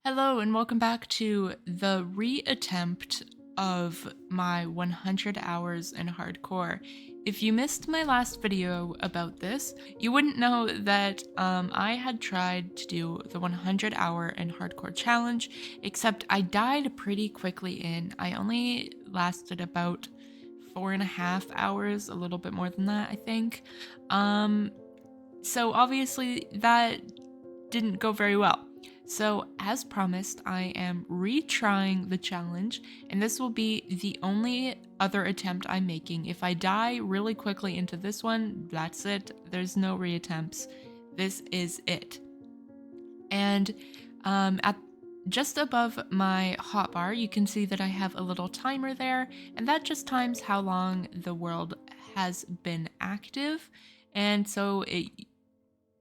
Hello and welcome back to the reattempt of my 100 hours in hardcore. If you missed my last video about this, you wouldn't know that I had tried to do the 100-hour in hardcore challenge, except I died pretty quickly in. I only lasted about 4.5 hours, a little bit more than that, I think. So obviously that didn't go very well. So, as promised, I am retrying the challenge, and this will be the only other attempt I'm making. If I die really quickly into this one, that's it. There's no reattempts. This is it. And at just above my hotbar, you can see that I have a little timer there, and that just times how long the world has been active. And so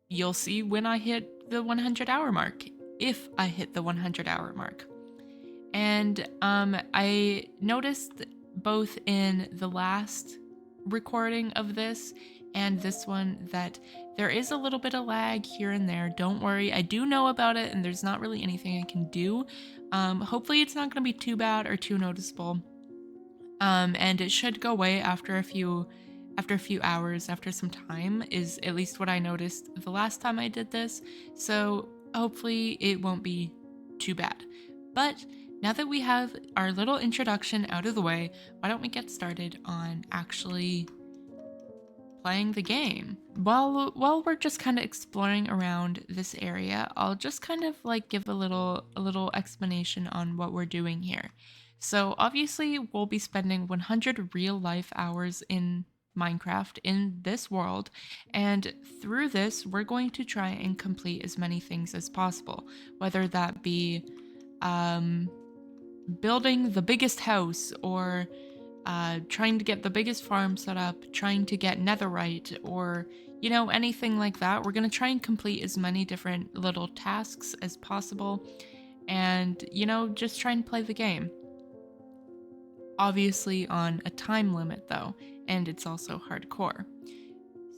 you'll see when I hit the 100-hour mark, if I hit the 100-hour mark. And I noticed both in the last recording of this and this one that there is a little bit of lag here and there. Don't worry, I do know about it, and there's not really anything I can do. Hopefully, it's not going to be too bad or too noticeable. And it should go away after a few hours, after some time, is at least what I noticed the last time I did this. So hopefully it won't be too bad. But now that we have our little introduction out of the way, why don't we get started on actually playing the game? While we're just kind of exploring around this area, I'll just kind of like give a little explanation on what we're doing here. So obviously we'll be spending 100 real life hours in Minecraft in this world, and through this we're going to try and complete as many things as possible, whether that be um building the biggest house, or trying to get the biggest farm set up, trying to get netherite, or, anything like that. We're going to try and complete as many different little tasks as possible and, just try and play the game. Obviously, on a time limit, though, and it's also hardcore.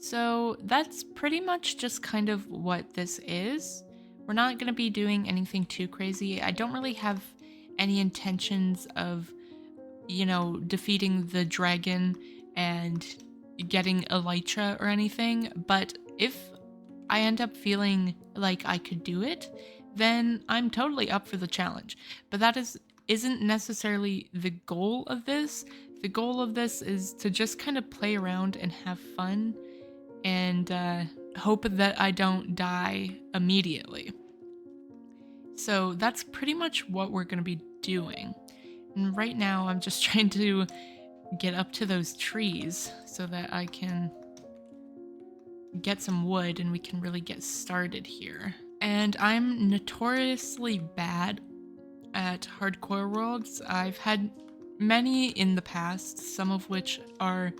So that's pretty much just kind of what this is. We're not going to be doing anything too crazy. I don't really have any intentions of defeating the dragon and getting elytra or anything, but if I end up feeling like I could do it, then I'm totally up for the challenge. But that isn't necessarily the goal of this. The goal of this is to just kind of play around and have fun, and hope that I don't die immediately. So that's pretty much what we're going to be doing. And right now, I'm just trying to get up to those trees so that I can get some wood and we can really get started here. And I'm notoriously bad at hardcore worlds. I've had many in the past, some of which are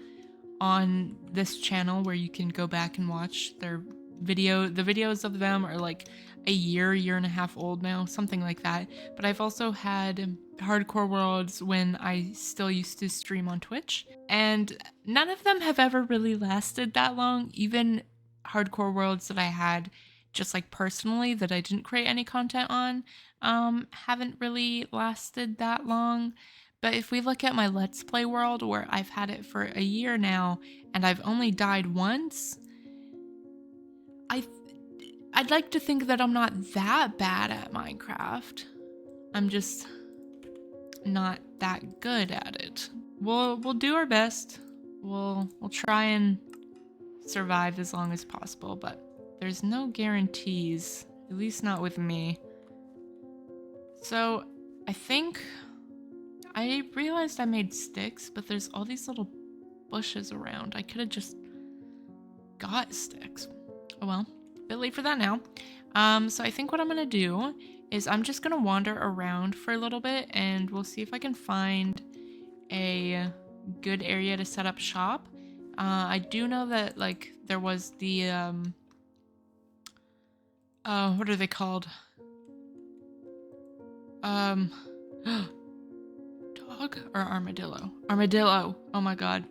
on this channel where you can go back and watch their video. The videos of them are like a year and a half old now, something like that. But I've also had hardcore worlds when I still used to stream on Twitch, and none of them have ever really lasted that long. Even hardcore worlds that I had just like personally that I didn't create any content on haven't really lasted that long. But if we look at my Let's Play world, where I've had it for a year now and I've only died once, I I'd like to think that I'm not that bad at Minecraft. I'm just not that good at it. We'll do our best. We'll try and survive as long as possible, but there's no guarantees, at least not with me. So, I think I realized I made sticks, but there's all these little bushes around. I could have just got sticks. Oh well, a bit late for that now. So I think what I'm gonna do is I'm just gonna wander around for a little bit, and we'll see if I can find a good area to set up shop. I do know that like there was the what are they called? Um Dog or armadillo? Armadillo. Oh my god.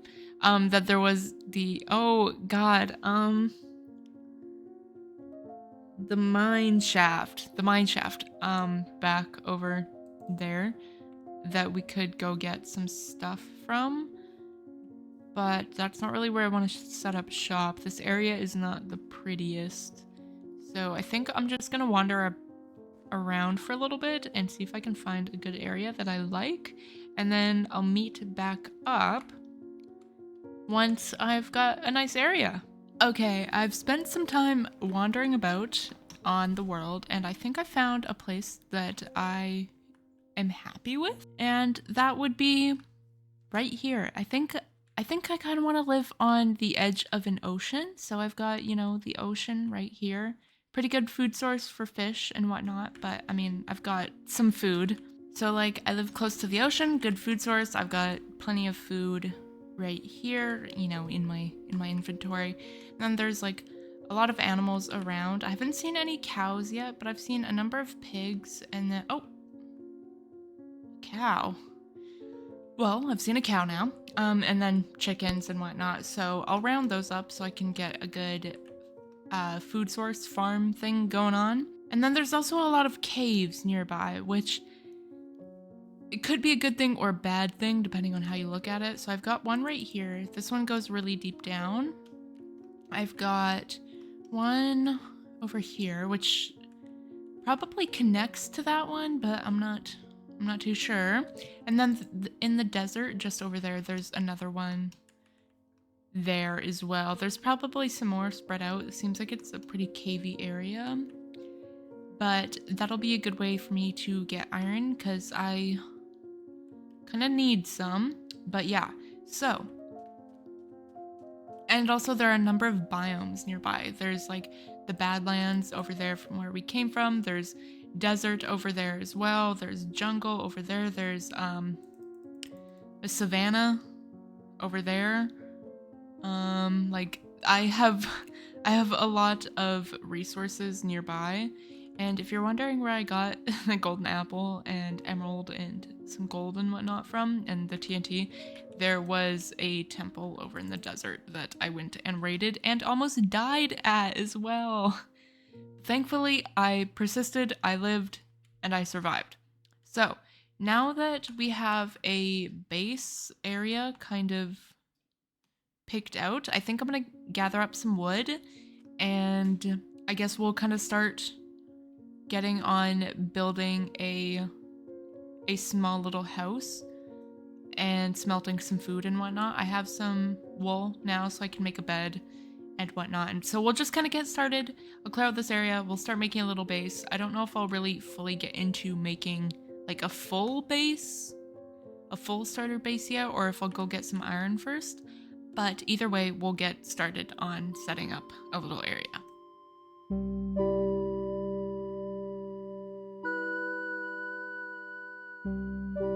That there was the, oh god, the mine shaft. Back over there that we could go get some stuff from. But that's not really where I want to set up shop. This area is not the prettiest. So I think I'm just gonna wander around for a little bit and see if I can find a good area that I like. And then I'll meet back up once I've got a nice area. Okay, I've spent some time wandering about on the world, and I think I found a place that I am happy with, and that would be right here. I kind of want to live on the edge of an ocean, so I've got, the ocean right here. Pretty good food source for fish and whatnot, but I mean, I've got some food. So like I live close to the ocean, good food source. I've got plenty of food right here, in my inventory. And then there's like a lot of animals around. I haven't seen any cows yet, but I've seen a number of pigs and then cow. Well, I've seen a cow now, and then chickens and whatnot. So I'll round those up so I can get a good food source farm thing going on. And then there's also a lot of caves nearby, which it could be a good thing or a bad thing depending on how you look at it. So I've got one right here. This one goes really deep down. I've got one over here, which probably connects to that one, but I'm not too sure. And then in the desert just over there, there's another one there as well. There's probably some more spread out. It seems like it's a pretty cavey area, but that'll be a good way for me to get iron because I kind of need some. But yeah, so, and also there are a number of biomes nearby. There's like the Badlands over there from where we came from. There's desert over there as well. There's jungle over there. There's a savanna over there. Like I have a lot of resources nearby, and if you're wondering where I got the golden apple and emerald and some gold and whatnot from and the TNT, there was a temple over in the desert that I went and raided and almost died at as well. Thankfully, I persisted, I lived, and I survived. So, now that we have a base area kind of picked out, I think I'm gonna gather up some wood, and I guess we'll kind of start getting on building a small little house and smelting some food and whatnot. I have some wool now, so I can make a bed and whatnot. And so we'll just kind of get started. I'll clear out this area. We'll start making a little base. I don't know if I'll really fully get into making like a full base, a full starter base yet, or if I'll go get some iron first. But either way, we'll get started on setting up a little area.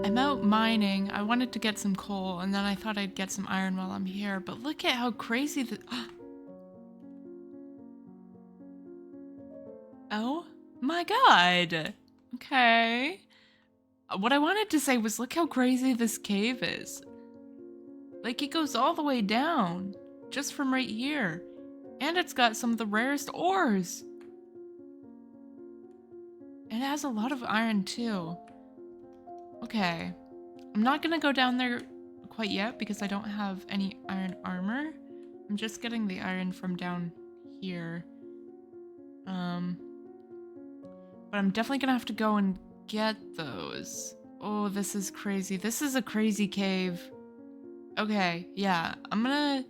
I'm out mining. I wanted to get some coal, and then I thought I'd get some iron while I'm here. But look at how crazy the... Oh my god. Okay. What I wanted to say was look how crazy this cave is. Like it goes all the way down just from right here. And it's got some of the rarest ores. It has a lot of iron too. Okay. I'm not gonna go down there quite yet because I don't have any iron armor. I'm just getting the iron from down here. But I'm definitely gonna have to go and get those. Oh, this is crazy. This is a crazy cave. Okay, yeah, I'm gonna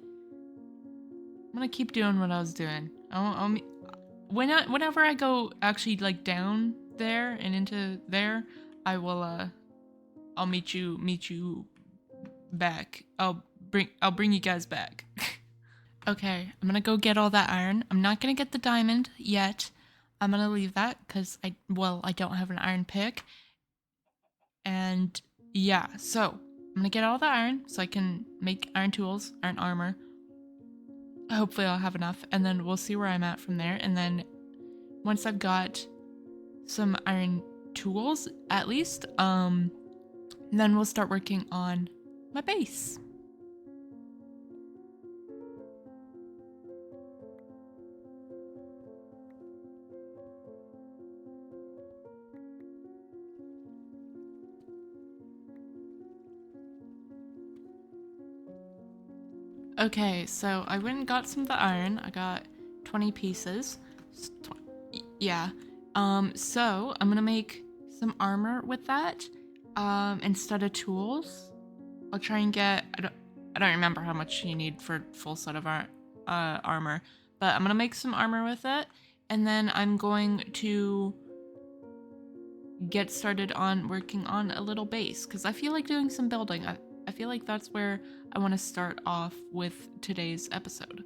keep doing what I was doing. Whenever I go actually like down there and into there, I will I'll meet you back. I'll bring you guys back. Okay, I'm gonna go get all that iron. I'm not gonna get the diamond yet. I'm gonna leave that because I don't have an iron pick. And yeah, so I'm gonna get all the iron so I can make iron tools, iron armor. Hopefully I'll have enough, and then we'll see where I'm at from there. And then once I've got some iron tools, at least, then we'll start working on my base. Okay, so I went and got some of the iron. I got 20 pieces. Yeah. So I'm gonna make some armor with that. Instead of tools. I'll try and get. I don't remember how much you need for full set of armor, but I'm gonna make some armor with it, and then I'm going to get started on working on a little base because I feel like doing some building. I feel like that's where I want to start off with today's episode.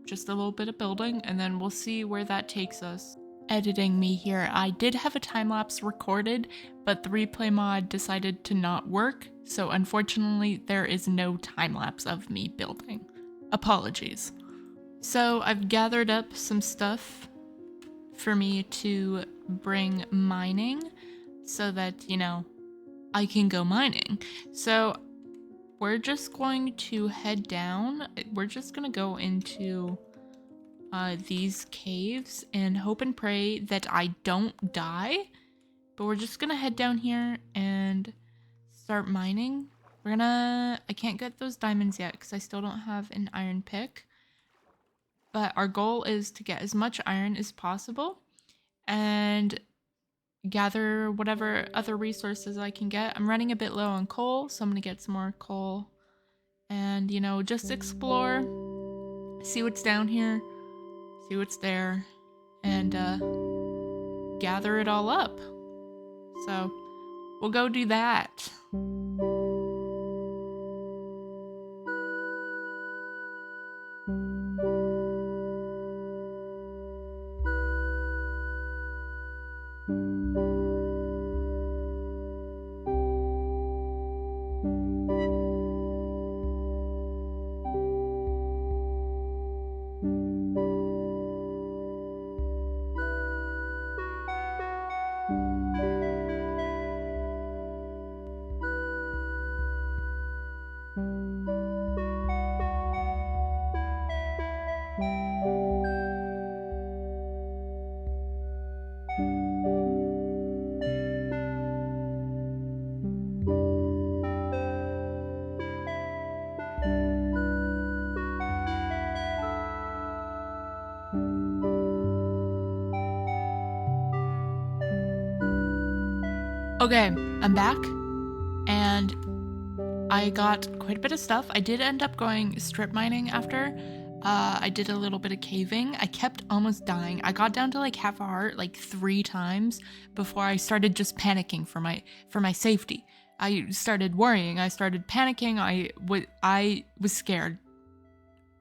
Just a little bit of building, and then we'll see where that takes us. Editing me here, I did have a time lapse recorded, but the replay mod decided to not work, so unfortunately there is no time lapse of me building. Apologies. So I've gathered up some stuff for me to bring mining so that, you know, I can go mining. So we're just going to head down. We're just gonna go into these caves and hope and pray that I don't die. But we're just gonna head down here and start mining. I can't get those diamonds yet because I still don't have an iron pick. But our goal is to get as much iron as possible and gather whatever other resources I can get. I'm running a bit low on coal, so I'm gonna get some more coal and, you know, just explore, see what's down here, see what's there, and gather it all up. So we'll go do that. Okay, I'm back, and I got quite a bit of stuff. I did end up going strip mining after. I did a little bit of caving. I kept almost dying. I got down to like half a heart like 3 times before I started just panicking for my safety. I started worrying. I started panicking. I was scared.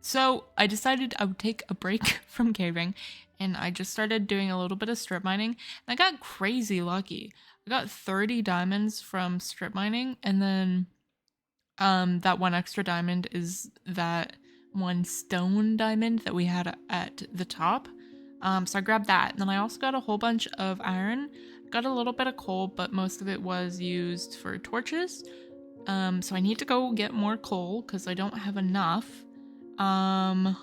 So I decided I would take a break from caving, and I just started doing a little bit of strip mining, and I got crazy lucky. I got 30 diamonds from strip mining, and then that one extra diamond is that one stone diamond that we had at the top. So I grabbed that, and then I also got a whole bunch of iron. Got a little bit of coal, but most of it was used for torches. So I need to go get more coal because I don't have enough. But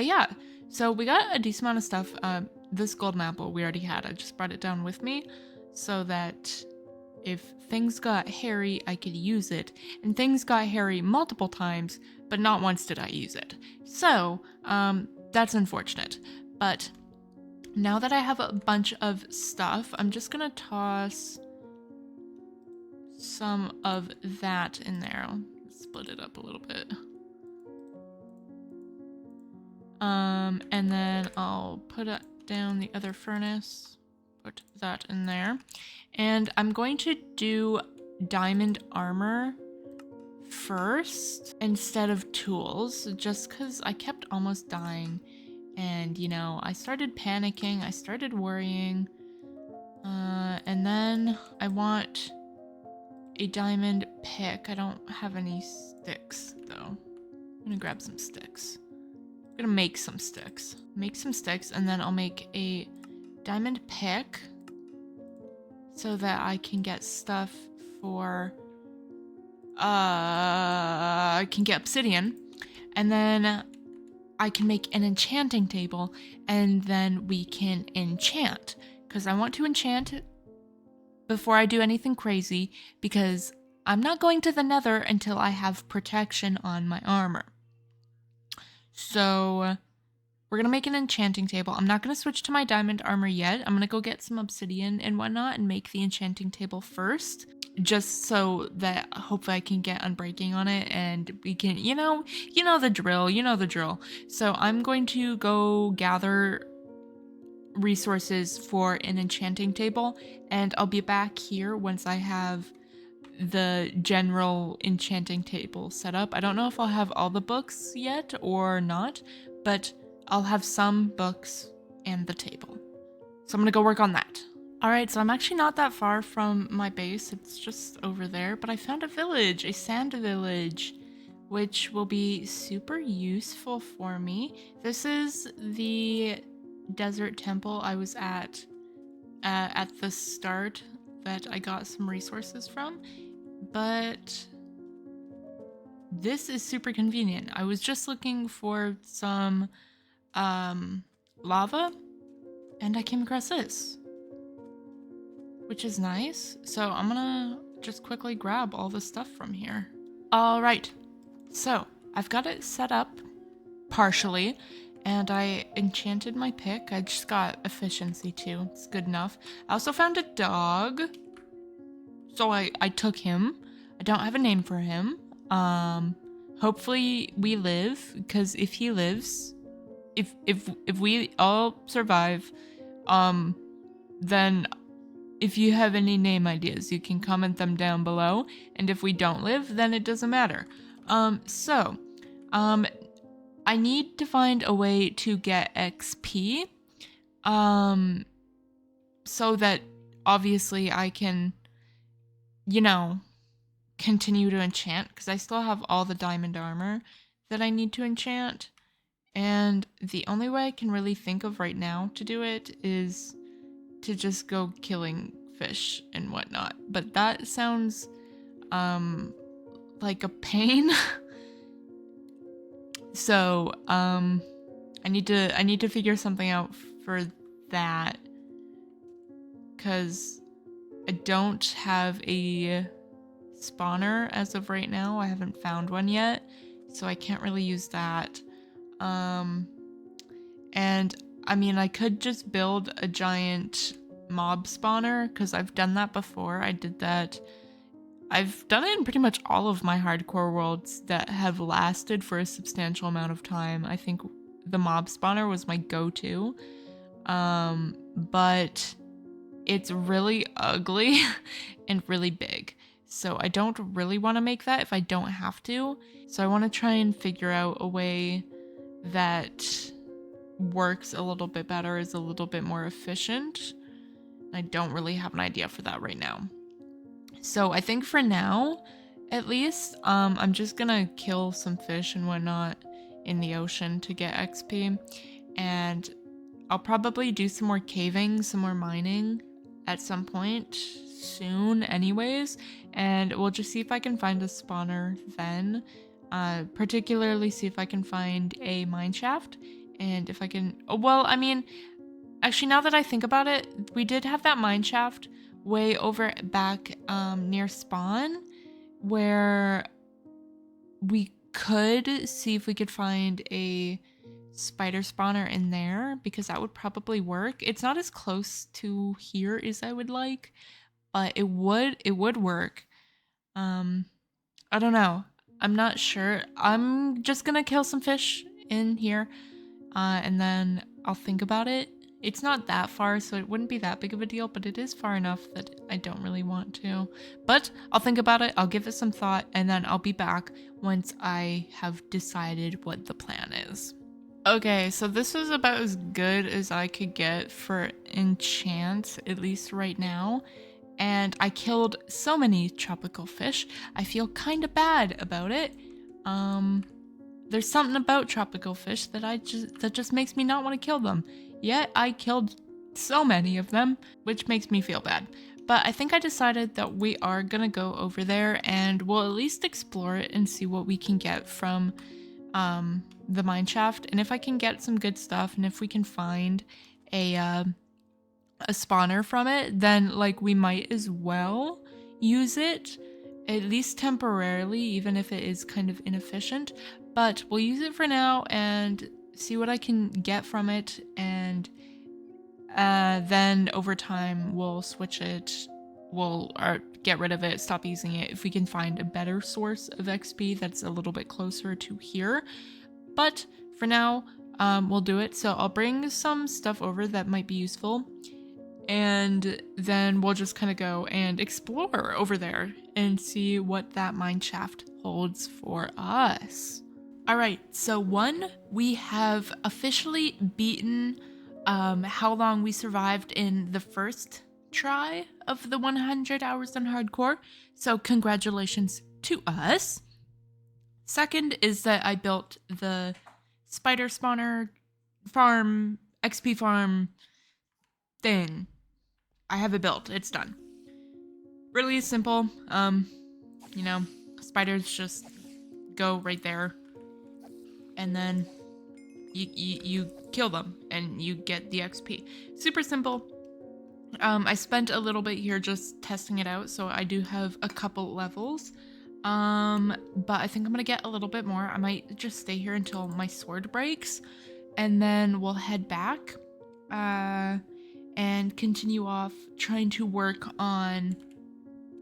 yeah, so we got a decent amount of stuff. This golden apple we already had. I just brought it down with me so that if things got hairy, I could use it. And things got hairy multiple times, but not once did I use it. So, that's unfortunate. But now that I have a bunch of stuff, I'm just gonna toss some of that in there. I'll split it up a little bit. And then I'll put down the other furnace, put that in there. And I'm going to do diamond armor first instead of tools, just because I kept almost dying. And, you know, I started panicking, I started worrying. And then I want a diamond pick. I don't have any sticks, though. I'm gonna grab some sticks. I'm gonna make some sticks. Make some sticks, and then I'll make a diamond pick so that I can get stuff for I can get obsidian, and then I can make an enchanting table, and then we can enchant, because I want to enchant before I do anything crazy, because I'm not going to the nether until I have protection on my armor. So we're going to make an enchanting table. I'm not going to switch to my diamond armor yet. I'm going to go get some obsidian and whatnot and make the enchanting table first, just so that hopefully I can get unbreaking on it and we can, you know the drill. So I'm going to go gather resources for an enchanting table, and I'll be back here once I have the general enchanting table set up. I don't know if I'll have all the books yet or not, but I'll have some books and the table. So I'm gonna go work on that. All right, so I'm actually not that far from my base. It's just over there, but I found a village, a sand village, which will be super useful for me. This is the desert temple I was at the start that I got some resources from, but this is super convenient. I was just looking for some lava, and I came across this, which is nice. So I'm gonna just quickly grab all the stuff from here. All right, so I've got it set up partially, and I enchanted my pick. I just got efficiency too. It's good enough. I also found a dog, so I took him. I don't have a name for him. Hopefully we live, because if he lives, if we all survive, then if you have any name ideas, you can comment them down below. And if we don't live, then it doesn't matter. I need to find a way to get XP, so that obviously I can, continue to enchant, because I still have all the diamond armor that I need to enchant. And the only way I can really think of right now to do it is to just go killing fish and whatnot. But that sounds like a pain. So I need to figure something out for that, because I don't have a spawner as of right now. I haven't found one yet, so I can't really use that. And I mean, I could just build a giant mob spawner, because I've done that before. I've done it in pretty much all of my hardcore worlds that have lasted for a substantial amount of time. I think the mob spawner was my go-to, but it's really ugly and really big. So I don't really want to make that if I don't have to. So I want to try and figure out a way that works a little bit better, is a little bit more efficient. I don't really have an idea for that right now. So I think for now, at least, I'm just gonna kill some fish and whatnot in the ocean to get XP. And I'll probably do some more caving, some more mining at some point soon anyways. And we'll just see if I can find a spawner then. Particularly see if I can find a mine shaft. And if I can, well, I mean, actually now that I think about it, we did have that mine shaft way over back near spawn, where we could see if we could find a spider spawner in there, because that would probably work. It's not as close to here as I would like, but it would work. I don't know. I'm not sure. I'm just gonna kill some fish in here, and then I'll think about it. It's not that far, so it wouldn't be that big of a deal, but it is far enough that I don't really want to. But I'll think about it, I'll give it some thought, and then I'll be back once I have decided what the plan is. Okay, so this is about as good as I could get for enchant, at least right now. And I killed so many tropical fish, I feel kind of bad about it. There's something about tropical fish that just makes me not want to kill them. Yet I killed so many of them, which makes me feel bad. But I think I decided that we are gonna go over there, and we'll at least explore it and see what we can get from the mine shaft. And if I can get some good stuff, and if we can find a spawner from it, then like we might as well use it at least temporarily, even if it is kind of inefficient. But we'll use it for now and see what I can get from it, and then over time we'll switch it. We'll get rid of it, stop using it if we can find a better source of XP that's a little bit closer to here. But for now, we'll do it. So I'll bring some stuff over that might be useful, and then we'll just kind of go and explore over there and see what that mine shaft holds for us. All right, so we have officially beaten how long we survived in the first try of the 100 hours on hardcore. So congratulations to us. Second is that I built the spider spawner farm, XP farm thing. I have it built. It's done. Really simple. Spiders just go right there, and then you kill them and you get the XP. Super simple. I spent a little bit here just testing it out, so I do have a couple levels. But I think I'm gonna get a little bit more. I might just stay here until my sword breaks, and then we'll head back and continue off trying to work on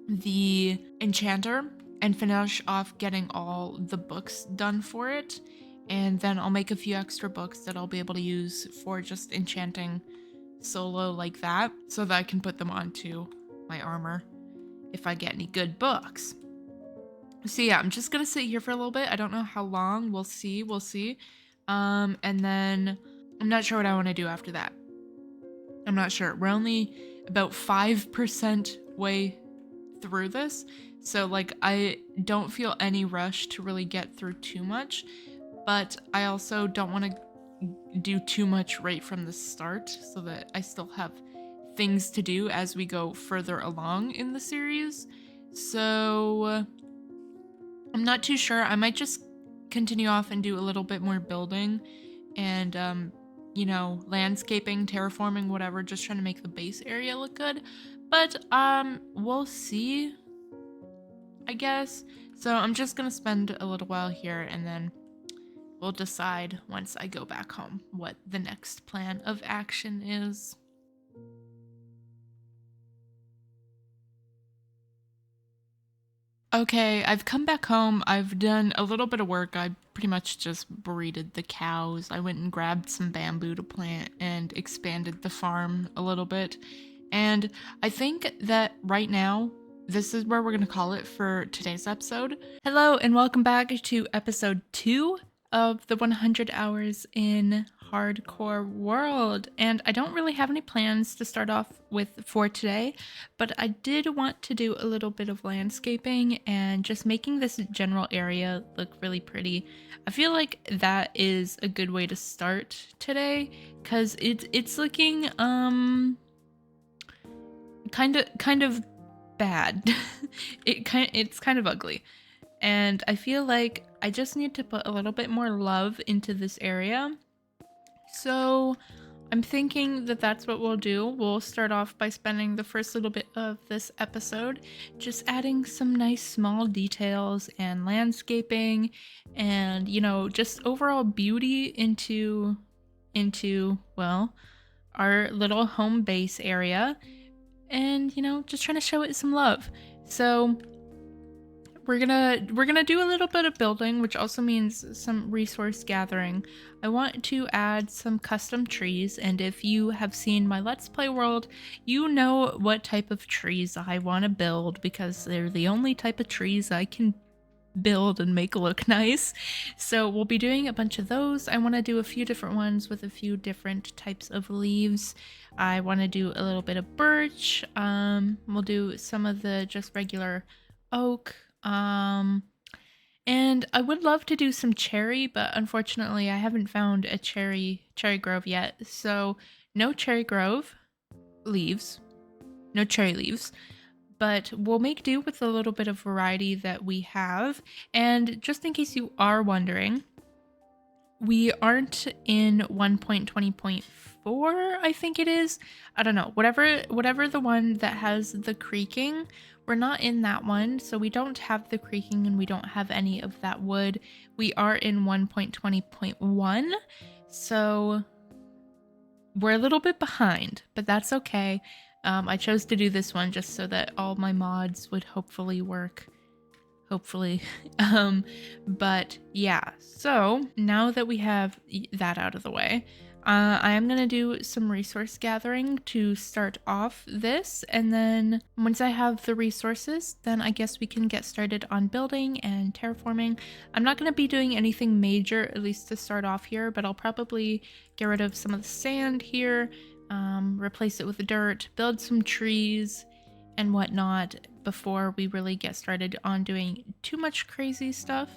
the enchanter and finish off getting all the books done for it. And then I'll make a few extra books that I'll be able to use for just enchanting solo like that, so that I can put them onto my armor if I get any good books. So yeah, I'm just gonna sit here for a little bit. I don't know how long. We'll see. And then I'm not sure what I want to do after that. I'm not sure. We're only about 5% way through this, so like I don't feel any rush to really get through too much, but I also don't want to do too much right from the start, so that I still have things to do as we go further along in the series. So I'm not too sure. I might just continue off and do a little bit more building and landscaping, terraforming, whatever, just trying to make the base area look good. But we'll see, I guess. So I'm just gonna spend a little while here, and then we'll decide once I go back home what the next plan of action is. Okay, I've come back home. I've done a little bit of work. I pretty much just breeded the cows. I went and grabbed some bamboo to plant and expanded the farm a little bit. And I think that right now, this is where we're going to call it for today's episode. Hello, and welcome back to episode 2 of the 100 Hours in Hardcore World. And I don't really have any plans to start off with for today, but I did want to do a little bit of landscaping and just making this general area look really pretty. I feel like that is a good way to start today, because it's looking kind of bad. It's kind of ugly. And I feel like I just need to put a little bit more love into this area. So I'm thinking that that's what we'll do. We'll start off by spending the first little bit of this episode just adding some nice small details and landscaping and, just overall beauty into well, our little home base area, and, just trying to show it some love. So we're gonna do a little bit of building, which also means some resource gathering. I want to add some custom trees, and if you have seen my Let's Play world, you know what type of trees I want to build, because they're the only type of trees I can build and make look nice. So we'll be doing a bunch of those. I want to do a few different ones with a few different types of leaves. I want to do a little bit of birch. We'll do some of the just regular oak. And I would love to do some cherry, but unfortunately I haven't found a cherry grove yet. So no cherry grove leaves, no cherry leaves, but we'll make do with a little bit of variety that we have. And just in case you are wondering, we aren't in 1.20.4 4, I think it is. I don't know. Whatever the one that has the creaking, we're not in that one. So we don't have the creaking and we don't have any of that wood. We are in 1.20.1. So we're a little bit behind, but that's okay. I chose to do this one just so that all my mods would hopefully work. Hopefully. But yeah, so now that we have that out of the way, I am going to do some resource gathering to start off this. And then once I have the resources, then I guess we can get started on building and terraforming. I'm not going to be doing anything major, at least to start off here, but I'll probably get rid of some of the sand here, replace it with the dirt, build some trees and whatnot before we really get started on doing too much crazy stuff.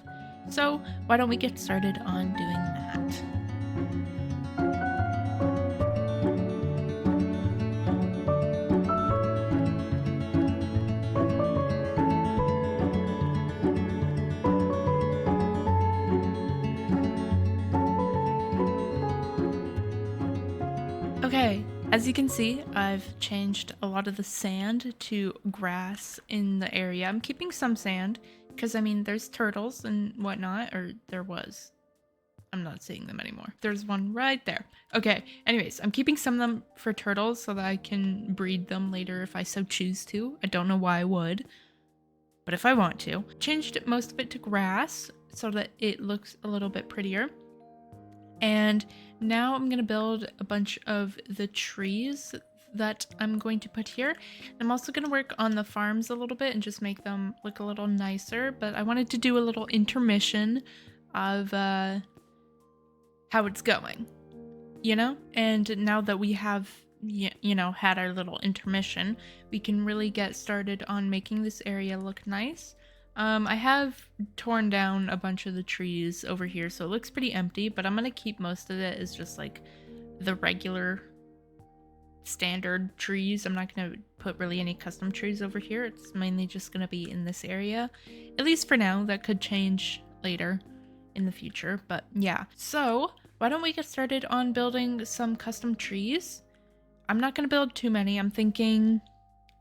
So why don't we get started on doing that? Okay, as you can see, I've changed a lot of the sand to grass in the area. I'm keeping some sand because, I mean, there's turtles and whatnot, or there was. I'm not seeing them anymore. There's one right there. Okay, anyways, I'm keeping some of them for turtles so that I can breed them later if I so choose to. I don't know why I would, but if I want to. Changed most of it to grass so that it looks a little bit prettier. And now I'm going to build a bunch of the trees that I'm going to put here. I'm also going to work on the farms a little bit and just make them look a little nicer. But I wanted to do a little intermission of how it's going, you know? And now that we have, you know, had our little intermission, we can really get started on making this area look nice. I have torn down a bunch of the trees over here, so it looks pretty empty, but I'm going to keep most of it as just like the regular standard trees. I'm not going to put really any custom trees over here. It's mainly just going to be in this area, at least for now. That could change later in the future, but yeah. So why don't we get started on building some custom trees? I'm not going to build too many. I'm thinking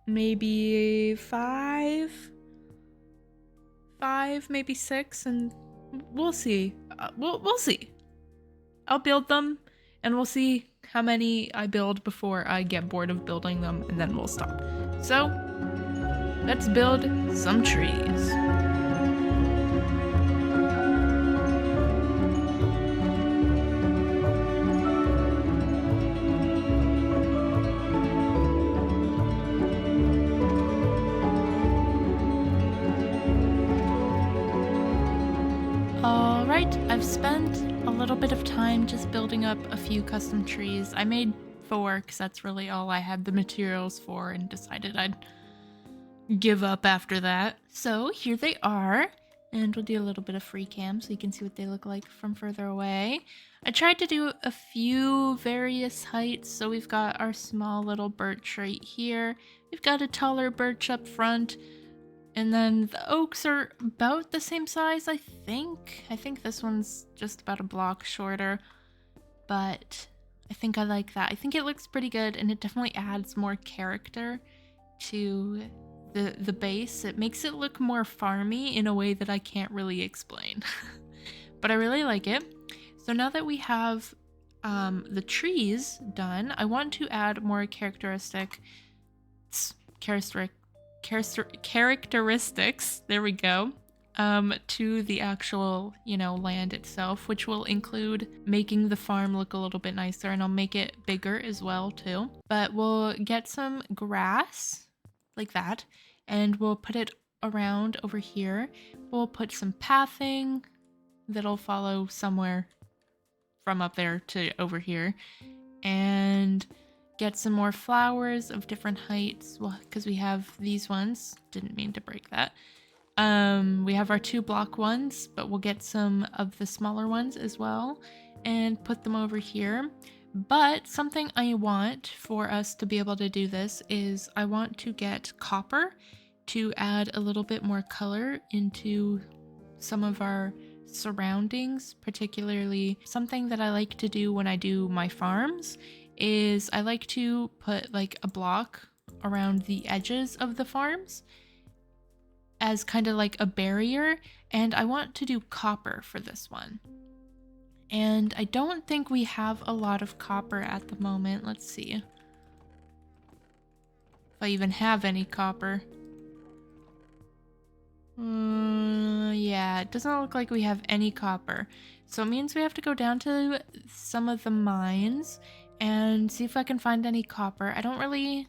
maybe 5, maybe 6, and we'll see. We'll see. I'll build them and we'll see how many I build before I get bored of building them, and then we'll stop. So let's build some trees. I've spent a little bit of time just building up a few custom trees. I made 4 because that's really all I had the materials for, and decided I'd give up after that. So here they are, and we'll do a little bit of free cam so you can see what they look like from further away. I tried to do a few various heights. So we've got our small little birch right here. We've got a taller birch up front. And then the oaks are about the same size, I think. I think this one's just about a block shorter, but I think I like that. I think it looks pretty good, and it definitely adds more character to the base. It makes it look more farmy in a way that I can't really explain, but I really like it. So now that we have the trees done, I want to add more characteristics, there we go, to the actual, you know, land itself, which will include making the farm look a little bit nicer, and I'll make it bigger as well too. But we'll get some grass like that, and we'll put it around over here. We'll put some pathing that'll follow somewhere from up there to over here, and get some more flowers of different heights. Well, because we have these ones. Didn't mean to break that. We have our 2 block ones, but we'll get some of the smaller ones as well and put them over here. But something I want for us to be able to do this is I want to get copper to add a little bit more color into some of our surroundings. Particularly something that I like to do when I do my farms is I like to put like a block around the edges of the farms as kind of like a barrier, and I want to do copper for this one. And I don't think we have a lot of copper at the moment. Let's see if I even have any copper. Yeah, it doesn't look like we have any copper. So it means we have to go down to some of the mines and see if I can find any copper. I don't really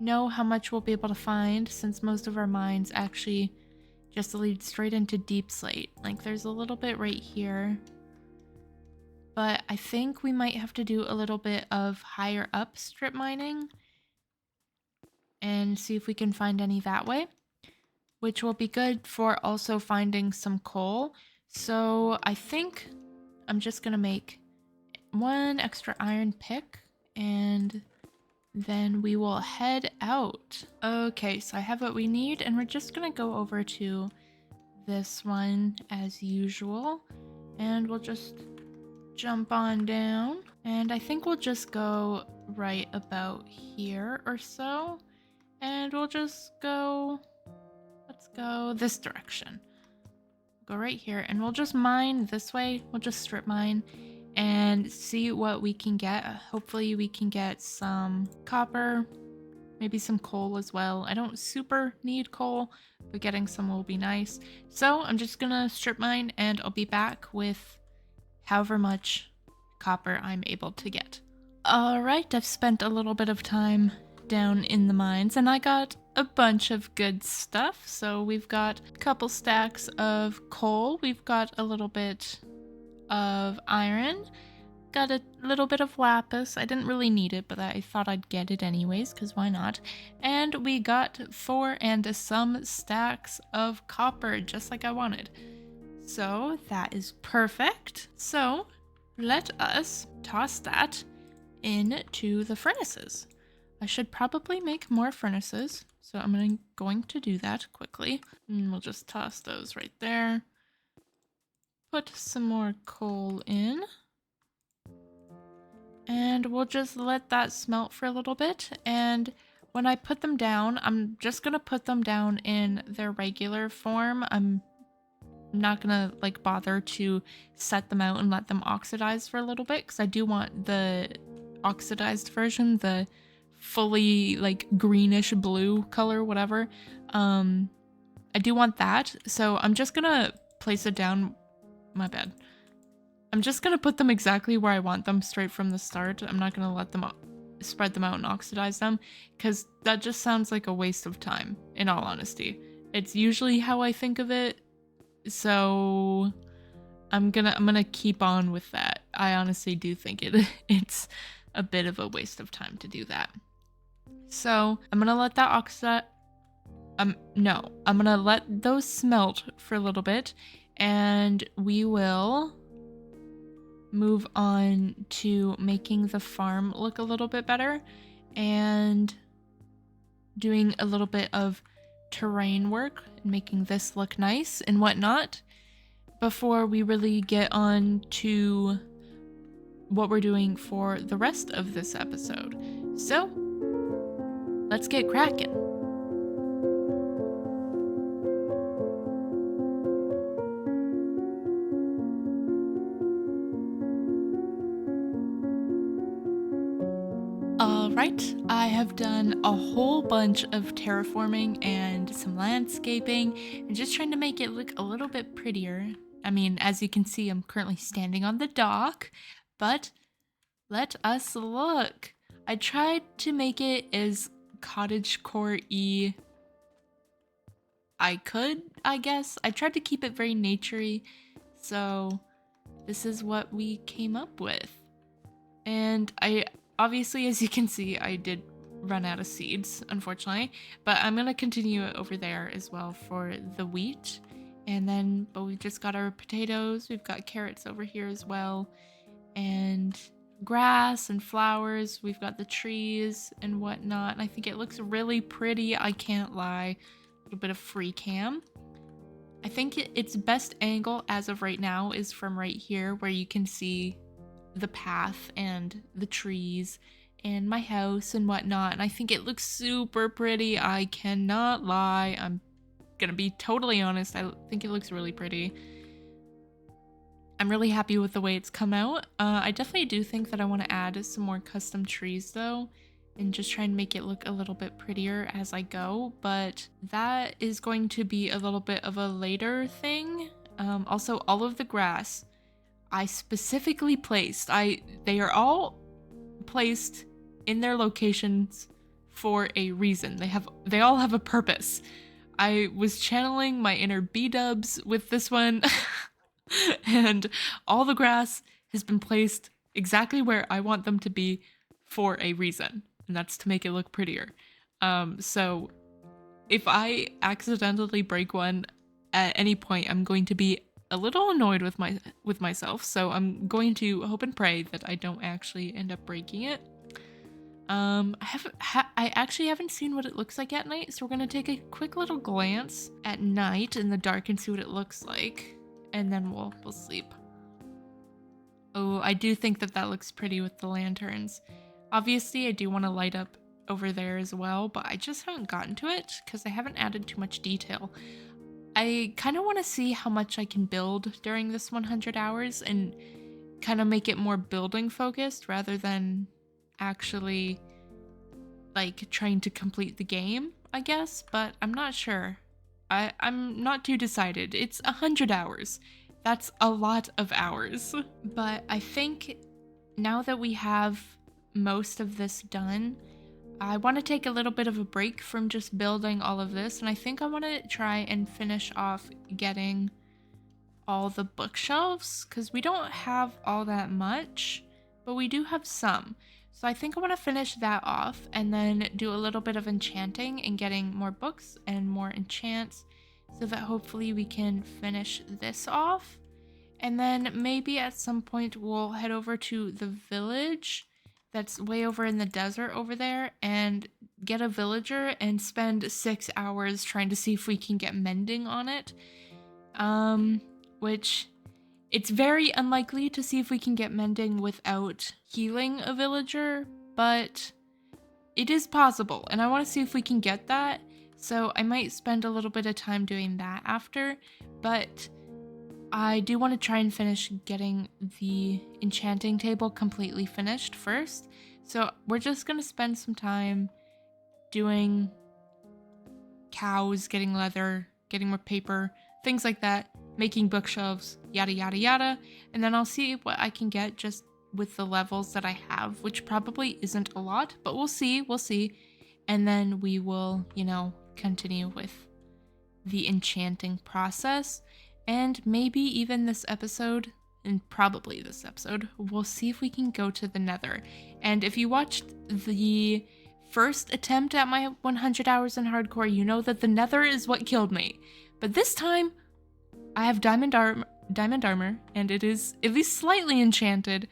know how much we'll be able to find since most of our mines actually just lead straight into deep slate. Like there's a little bit right here. But I think we might have to do a little bit of higher up strip mining and see if we can find any that way, which will be good for also finding some coal. So I think I'm just gonna make one extra iron pick and then we will head out. Okay, so I have what we need and we're just gonna go over to this one as usual and we'll just jump on down. And I think we'll just go right about here or so. And we'll just go, let's go this direction. Go right here and we'll just mine this way. We'll just strip mine and see what we can get. Hopefully we can get some copper, maybe some coal as well. I don't super need coal, but getting some will be nice. So I'm just gonna strip mine and I'll be back with however much copper I'm able to get. All right, I've spent a little bit of time down in the mines and I got a bunch of good stuff. So we've got a couple stacks of coal, we've got a little bit of iron, got a little bit of lapis. I didn't really need it, but I thought I'd get it anyways, because why not? And we got 4 and some stacks of copper, just like I wanted. So that is perfect. So let us toss that into the furnaces. I should probably make more furnaces, so I'm going to do that quickly. And we'll just toss those right there. Put some more coal in. And we'll just let that smelt for a little bit. And when I put them down, I'm just going to put them down in their regular form. I'm not gonna like bother to set them out and let them oxidize for a little bit because I do want the oxidized version, the fully like greenish blue color, whatever. I do want that, so I'm just gonna place it down. My bad. I'm just gonna put them exactly where I want them straight from the start. I'm not gonna let them spread them out and oxidize them because that just sounds like a waste of time, in all honesty. It's usually how I think of it. So I'm gonna keep on with that. I honestly do think it's a bit of a waste of time to do that. So I'm gonna let that oxide. No, I'm gonna let those smelt for a little bit, and we will move on to making the farm look a little bit better and doing a little bit of terrain work and making this look nice and whatnot before we really get on to what we're doing for the rest of this episode. So let's get cracking. Alright, I have done a whole bunch of terraforming and some landscaping and just trying to make it look a little bit prettier. I mean, as you can see, I'm currently standing on the dock, but let us look. I tried to make it as cottagecore-y I could, I guess. I tried to keep it very naturey, so this is what we came up with. And obviously, as you can see, I did run out of seeds, unfortunately, but I'm gonna continue it over there as well for the wheat. And then, but we've just got our potatoes, we've got carrots over here as well, and grass and flowers, we've got the trees and whatnot, and I think it looks really pretty, I can't lie. A little bit of free cam. I think its best angle as of right now is from right here where you can see the path and the trees and my house and whatnot. And I think it looks super pretty. I cannot lie. I'm gonna be totally honest. I think it looks really pretty. I'm really happy with the way it's come out. I definitely do think that I want to add some more custom trees though, and just try and make it look a little bit prettier as I go, but that is going to be a little bit of a later thing. Also, all of the grass I specifically placed. They are all placed in their locations for a reason. They all have a purpose. I was channeling my inner B-dubs with this one. And all the grass has been placed exactly where I want them to be for a reason, and that's to make it look prettier. So if I accidentally break one at any point, I'm going to be a little annoyed with myself. So I'm going to hope and pray that I don't actually end up breaking it. I actually haven't seen what it looks like at night, so we're gonna take a quick little glance at night in the dark and see what it looks like, and then we'll sleep. Oh, I do think that looks pretty with the lanterns. Obviously, I do want to light up over there as well, but I just haven't gotten to it because I haven't added too much detail. I kind of want to see how much I can build during this 100 hours and kind of make it more building focused rather than actually like trying to complete the game, I guess, but I'm not sure. I'm not too decided. It's 100 hours. That's a lot of hours. But I think now that we have most of this done, I want to take a little bit of a break from just building all of this, and I think I want to try and finish off getting all the bookshelves, because we don't have all that much, but we do have some. So I think I want to finish that off and then do a little bit of enchanting and getting more books and more enchants so that hopefully we can finish this off. And then maybe at some point we'll head over to the village that's way over in the desert over there and get a villager and spend 6 hours trying to see if we can get mending on it. Which it's very unlikely to see if we can get mending without healing a villager, but it is possible, and I want to see if we can get that, so I might spend a little bit of time doing that after, but I do want to try and finish getting the enchanting table completely finished first, so we're just going to spend some time doing cows, getting leather, getting more paper, things like that, making bookshelves, yada yada yada, and then I'll see what I can get just with the levels that I have, which probably isn't a lot, but we'll see, and then we will, continue with the enchanting process, and maybe even this episode, and probably this episode, we'll see if we can go to the Nether. And if you watched the first attempt at my 100 hours in hardcore, you know that the Nether is what killed me, but this time I have diamond armor, and it is at least slightly enchanted,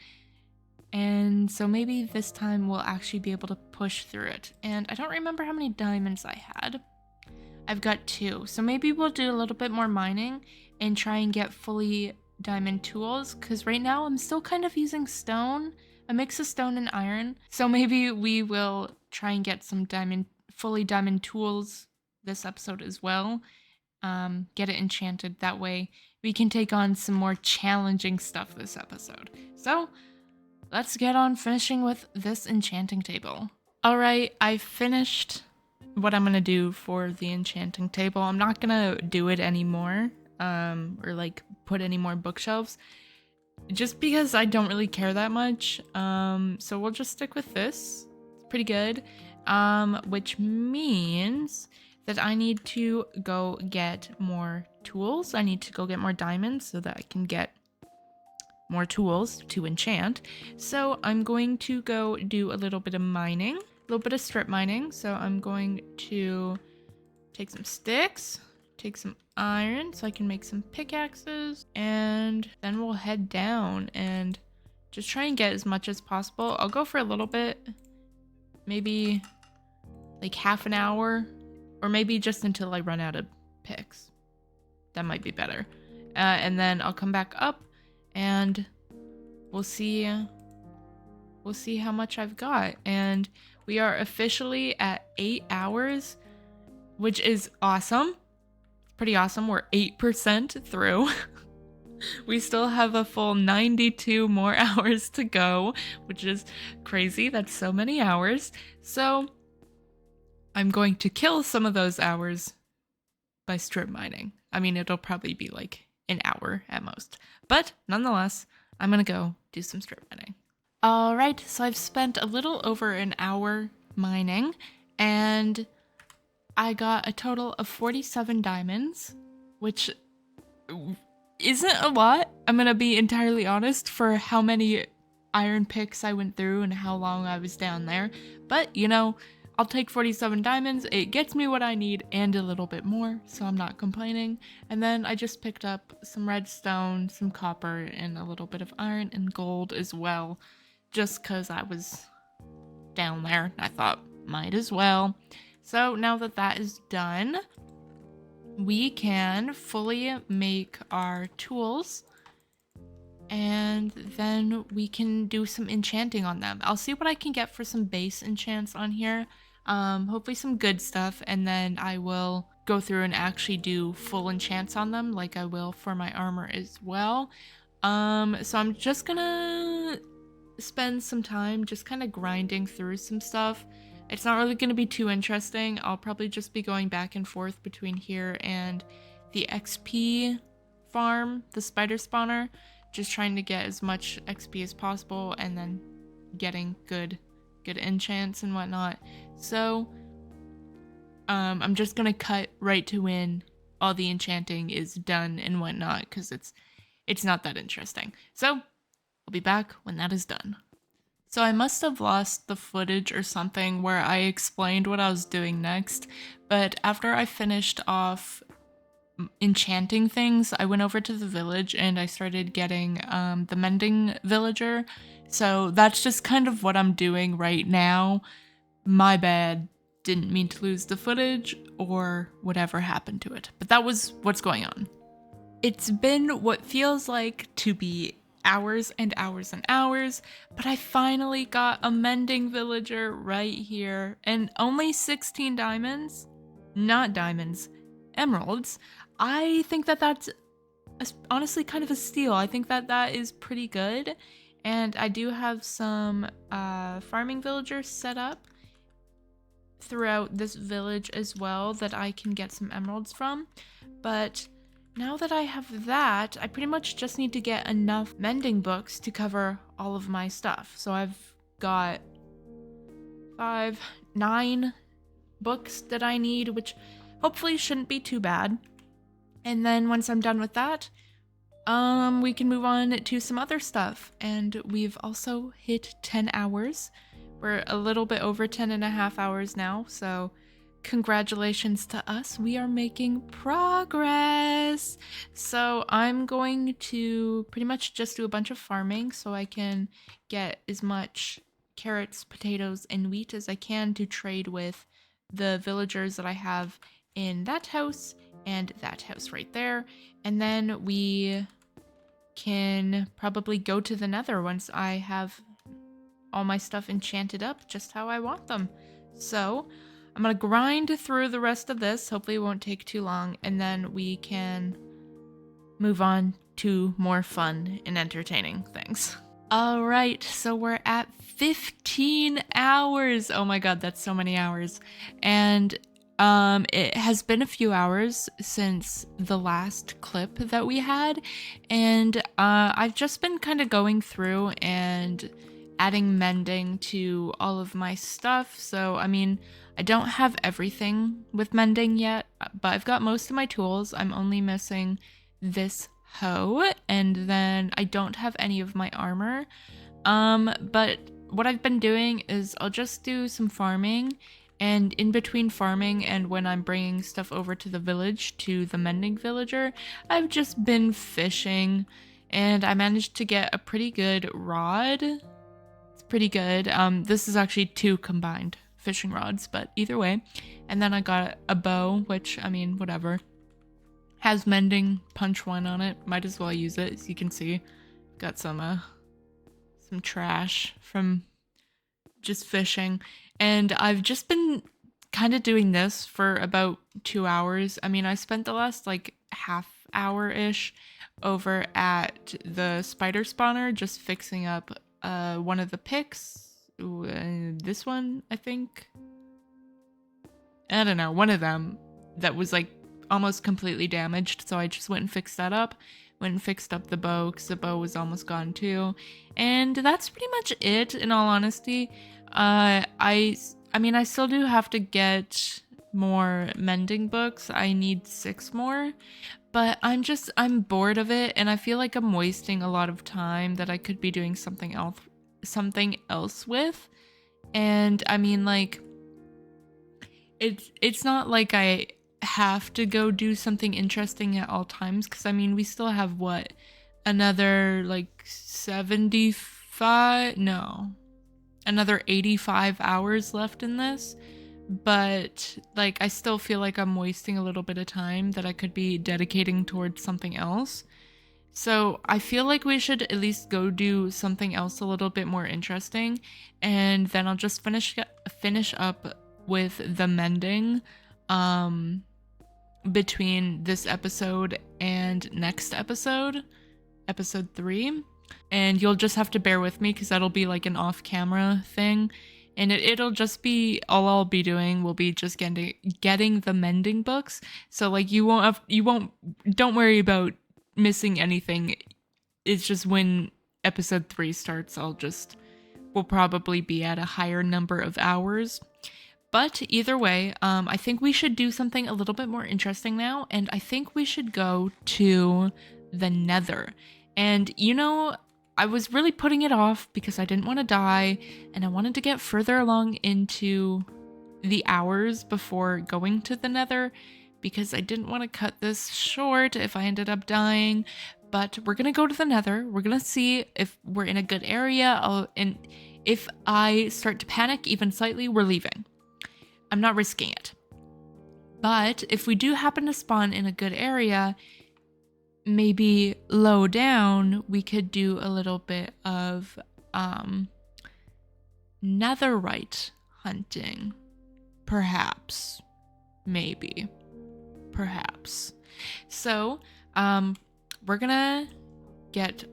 and so maybe this time we'll actually be able to push through it. And I don't remember how many diamonds I had. I've got 2, so maybe we'll do a little bit more mining and try and get fully diamond tools, because right now I'm still kind of using stone, a mix of stone and iron, so maybe we will try and get some fully diamond tools this episode as well. Get it enchanted, that way we can take on some more challenging stuff this episode. So let's get on finishing with this enchanting table. Alright, I finished what I'm gonna do for the enchanting table. I'm not gonna do it anymore, or like put any more bookshelves, just because I don't really care that much. So we'll just stick with this. It's pretty good. Which means that I need to go get more tools. I need to go get more diamonds so that I can get more tools to enchant. So I'm going to go do a little bit of mining, a little bit of strip mining. So I'm going to take some sticks, take some iron so I can make some pickaxes, and then we'll head down and just try and get as much as possible. I'll go for a little bit, maybe like half an hour, or maybe just until I run out of picks. That might be better. And then I'll come back up and we'll see. We'll see how much I've got. And we are officially at 8 hours, which is awesome. Pretty awesome. We're 8% through. We still have a full 92 more hours to go, which is crazy. That's so many hours. So I'm going to kill some of those hours by strip mining. I mean, it'll probably be like an hour at most. But nonetheless, I'm going to go do some strip mining. All right, so I've spent a little over an hour mining, and I got a total of 47 diamonds, which isn't a lot. I'm gonna be entirely honest for how many iron picks I went through and how long I was down there. But, you know, I'll take 47 diamonds. It gets me what I need and a little bit more, so I'm not complaining. And then I just picked up some redstone, some copper, and a little bit of iron and gold as well, just because I was down there. I thought, might as well. So now that that is done, we can fully make our tools, and then we can do some enchanting on them. I'll see what I can get for some base enchants on here. Hopefully some good stuff, and then I will go through and actually do full enchants on them like I will for my armor as well. So I'm just gonna spend some time just kind of grinding through some stuff. It's not really going to be too interesting. I'll probably just be going back and forth between here and the XP farm, the spider spawner, just trying to get as much XP as possible and then getting good enchants and whatnot. So I'm just going to cut right to when all the enchanting is done and whatnot, because it's not that interesting. So I'll be back when that is done. So I must have lost the footage or something where I explained what I was doing next, but after I finished off enchanting things, I went over to the village and I started getting the mending villager. So that's just kind of what I'm doing right now. My bad. Didn't mean to lose the footage or whatever happened to it, but that was what's going on. It's been what feels like to be hours and hours and hours, but I finally got a mending villager right here, and only 16 diamonds. Not diamonds, emeralds. I think that that's honestly kind of a steal. I think that that is pretty good, and I do have some farming villagers set up throughout this village as well that I can get some emeralds from. But now that I have that, I pretty much just need to get enough mending books to cover all of my stuff. So I've got 9 books that I need, which hopefully shouldn't be too bad. And then once I'm done with that, we can move on to some other stuff. And we've also hit 10 hours. We're a little bit over 10.5 hours now, so congratulations to us. We are making progress. So I'm going to pretty much just do a bunch of farming so I can get as much carrots, potatoes, and wheat as I can to trade with the villagers that I have in that house and that house right there. And then we can probably go to the Nether once I have all my stuff enchanted up just how I want them. So I'm gonna grind through the rest of this. Hopefully it won't take too long, and then we can move on to more fun and entertaining things. All right, so we're at 15 hours. Oh my god, that's so many hours. And it has been a few hours since the last clip that we had, and I've just been kind of going through and adding mending to all of my stuff. So, I mean, I don't have everything with mending yet, but I've got most of my tools. I'm only missing this hoe, and then I don't have any of my armor. But what I've been doing is I'll just do some farming, and in between farming and when I'm bringing stuff over to the village, to the mending villager, I've just been fishing, and I managed to get a pretty good rod. It's pretty good. This is actually 2 combined fishing rods, but either way. And then I got a bow, which, I mean, whatever. Has mending punch 1 on it. Might as well use it, as you can see. Got some some trash from just fishing. And I've just been kind of doing this for about 2 hours. I mean, I spent the last like half hour ish over at the spider spawner just fixing up one of the picks. This one, I think. I don't know, one of them that was like almost completely damaged. So I just went and fixed that up. Went and fixed up the bow because the bow was almost gone too. And that's pretty much it, in all honesty. I mean, I still do have to get more mending books. I need 6 more, but I'm bored of it, and I feel like I'm wasting a lot of time that I could be doing something else with. And I mean, like, it's not like I have to go do something interesting at all times, because I mean, we still have what, another like 75, no, another 85 hours left in this. But like, I still feel like I'm wasting a little bit of time that I could be dedicating towards something else. So I feel like we should at least go do something else a little bit more interesting, and then I'll just finish up with the mending between this episode and next episode, episode 3. And you'll just have to bear with me because that'll be like an off-camera thing. And it'll just be, all I'll be doing will be just getting the mending books. So like don't worry about missing anything. It's just when episode 3 starts, we'll probably be at a higher number of hours. But either way, I think we should do something a little bit more interesting now. And I think we should go to the Nether. And you know, I was really putting it off because I didn't want to die, and I wanted to get further along into the hours before going to the Nether, because I didn't want to cut this short if I ended up dying. But we're gonna go to the Nether. We're gonna see if we're in a good area. And if I start to panic even slightly, we're leaving. I'm not risking it. But if we do happen to spawn in a good area, maybe low down, we could do a little bit of netherite hunting. Perhaps. Maybe. Perhaps. So, we're gonna get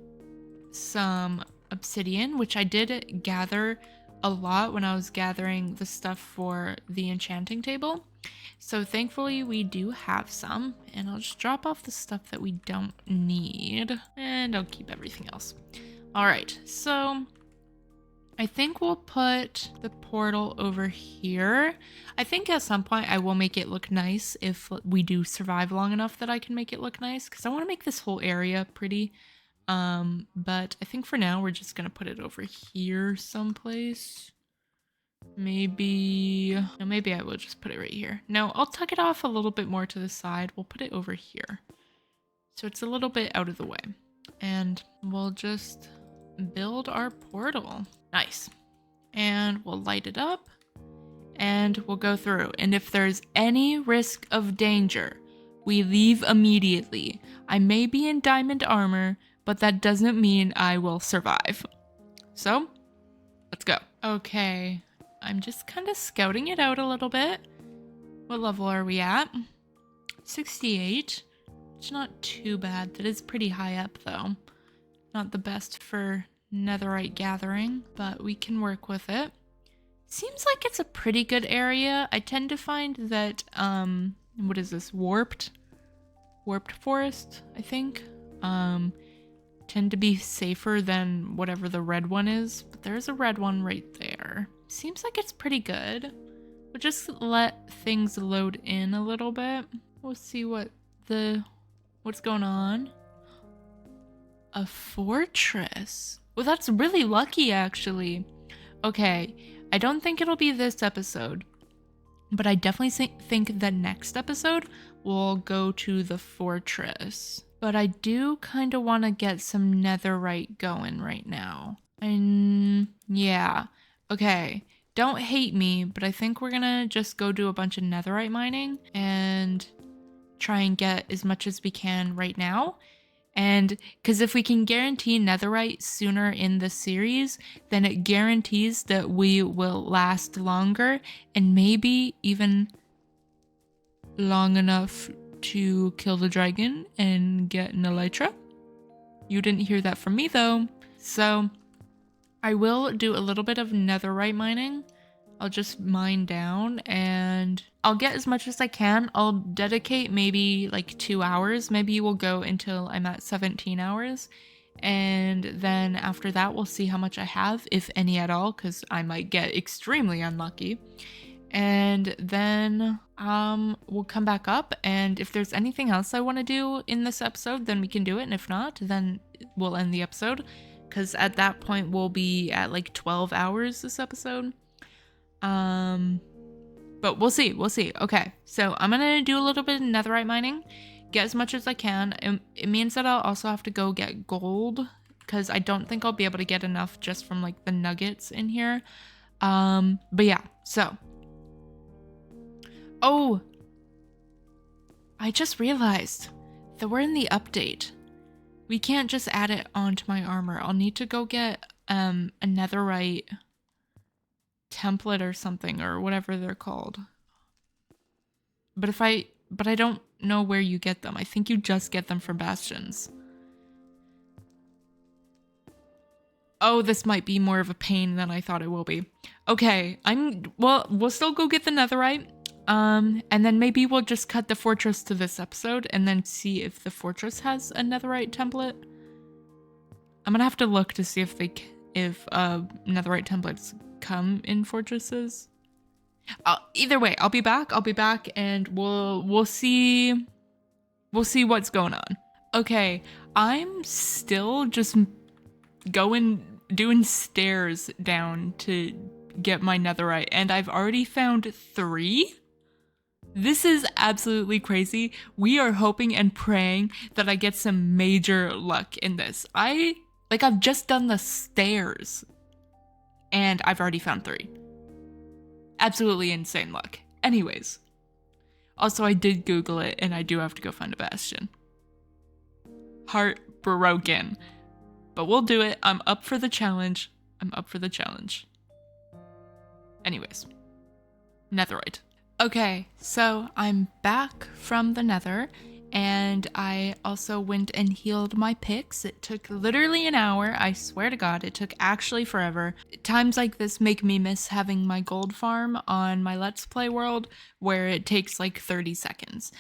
some obsidian, which I did gather a lot when I was gathering the stuff for the enchanting table. So thankfully we do have some, and I'll just drop off the stuff that we don't need, and I'll keep everything else. All right, so I think we'll put the portal over here. I think at some point I will make it look nice if we do survive long enough that I can make it look nice, because I want to make this whole area pretty. But I think for now we're just gonna put it over here someplace. Maybe I will just put it right here. No, I'll tuck it off a little bit more to the side. We'll put it over here, so it's a little bit out of the way. And we'll just build our portal. Nice. And we'll light it up, and we'll go through. And if there's any risk of danger, we leave immediately. I may be in diamond armor, but that doesn't mean I will survive. So, let's go. Okay, I'm just kind of scouting it out a little bit. What level are we at? 68. It's not too bad. That is pretty high up though. Not the best for netherite gathering, but we can work with it. Seems like it's a pretty good area. I tend to find that, what is this? Warped forest, I think. Tend to be safer than whatever the red one is, but there's a red one right there. Seems like it's pretty good. We'll just let things load in a little bit. We'll see what's going on. A fortress. Well, that's really lucky actually. Okay, I don't think it'll be this episode, but I definitely think that next episode we'll go to the fortress. But I do kind of want to get some netherite going right now. And yeah, okay, don't hate me, but I think we're gonna just go do a bunch of netherite mining and try and get as much as we can right now. And because if we can guarantee netherite sooner in the series, then it guarantees that we will last longer and maybe even long enough to kill the dragon and get an elytra. You didn't hear that from me though. So I will do a little bit of netherite mining. I'll just mine down and I'll get as much as I can. I'll dedicate maybe like 2 hours. Maybe we'll go until I'm at 17 hours. And then after that, we'll see how much I have, if any at all, because I might get extremely unlucky. And then we'll come back up, and if there's anything else I want to do in this episode, then we can do it, and if not, then we'll end the episode, because at that point we'll be at like 12 hours this episode. But we'll see. Okay, so I'm gonna do a little bit of netherite mining, get as much as I can. It means that I'll also have to go get gold, because I don't think I'll be able to get enough just from like the nuggets in here. But yeah, so oh, I just realized that we're in the update. We can't just add it onto my armor. I'll need to go get a netherite template or something, or whatever they're called. But I don't know where you get them. I think you just get them from bastions. Oh, this might be more of a pain than I thought it will be. Okay, we'll still go get the netherite. And then maybe we'll just cut the fortress to this episode and then see if the fortress has a netherite template. I'm gonna have to look to see if netherite templates come in fortresses. Either way, I'll be back and we'll see what's going on. Okay, I'm still just doing stairs down to get my netherite, and I've already found 3. This is absolutely crazy. We are hoping and praying that I get some major luck in this. I've just done the stairs and I've already found 3. Absolutely insane luck. Anyways, also I did Google it and I do have to go find a bastion. Heartbroken. But we'll do it. I'm up for the challenge. Anyways, netherite. Okay, so I'm back from the nether, and I also went and healed my picks. It took literally an hour. I swear to God, it took actually forever. Times like this make me miss having my gold farm on my Let's Play world, where it takes like 30 seconds.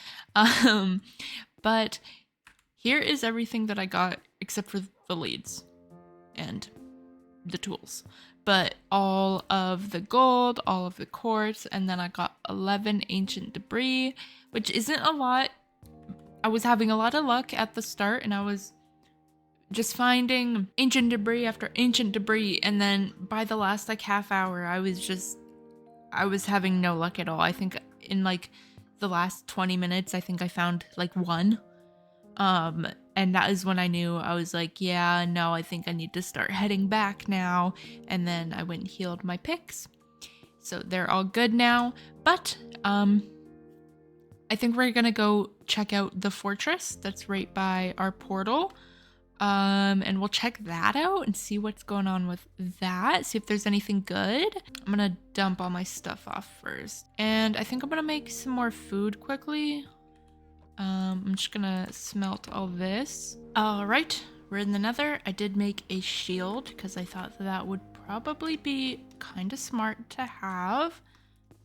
But here is everything that I got, except for the leads and the tools. But all of the gold, all of the quartz, and then I got 11 ancient debris, which isn't a lot. I was having a lot of luck at the start, and I was just finding ancient debris after ancient debris, and then by the last like half hour, I was having no luck at all. I think in like the last 20 minutes, I think I found like 1. And that is when I knew. I was like, yeah, no, I think I need to start heading back now. And then I went and healed my picks. So they're all good now. But I think we're gonna go check out the fortress that's right by our portal. And we'll check that out and see what's going on with that. See if there's anything good. I'm gonna dump all my stuff off first. And I think I'm gonna make some more food quickly. I'm just gonna smelt all this. All right, we're in the nether. I did make a shield because I thought that would probably be kind of smart to have.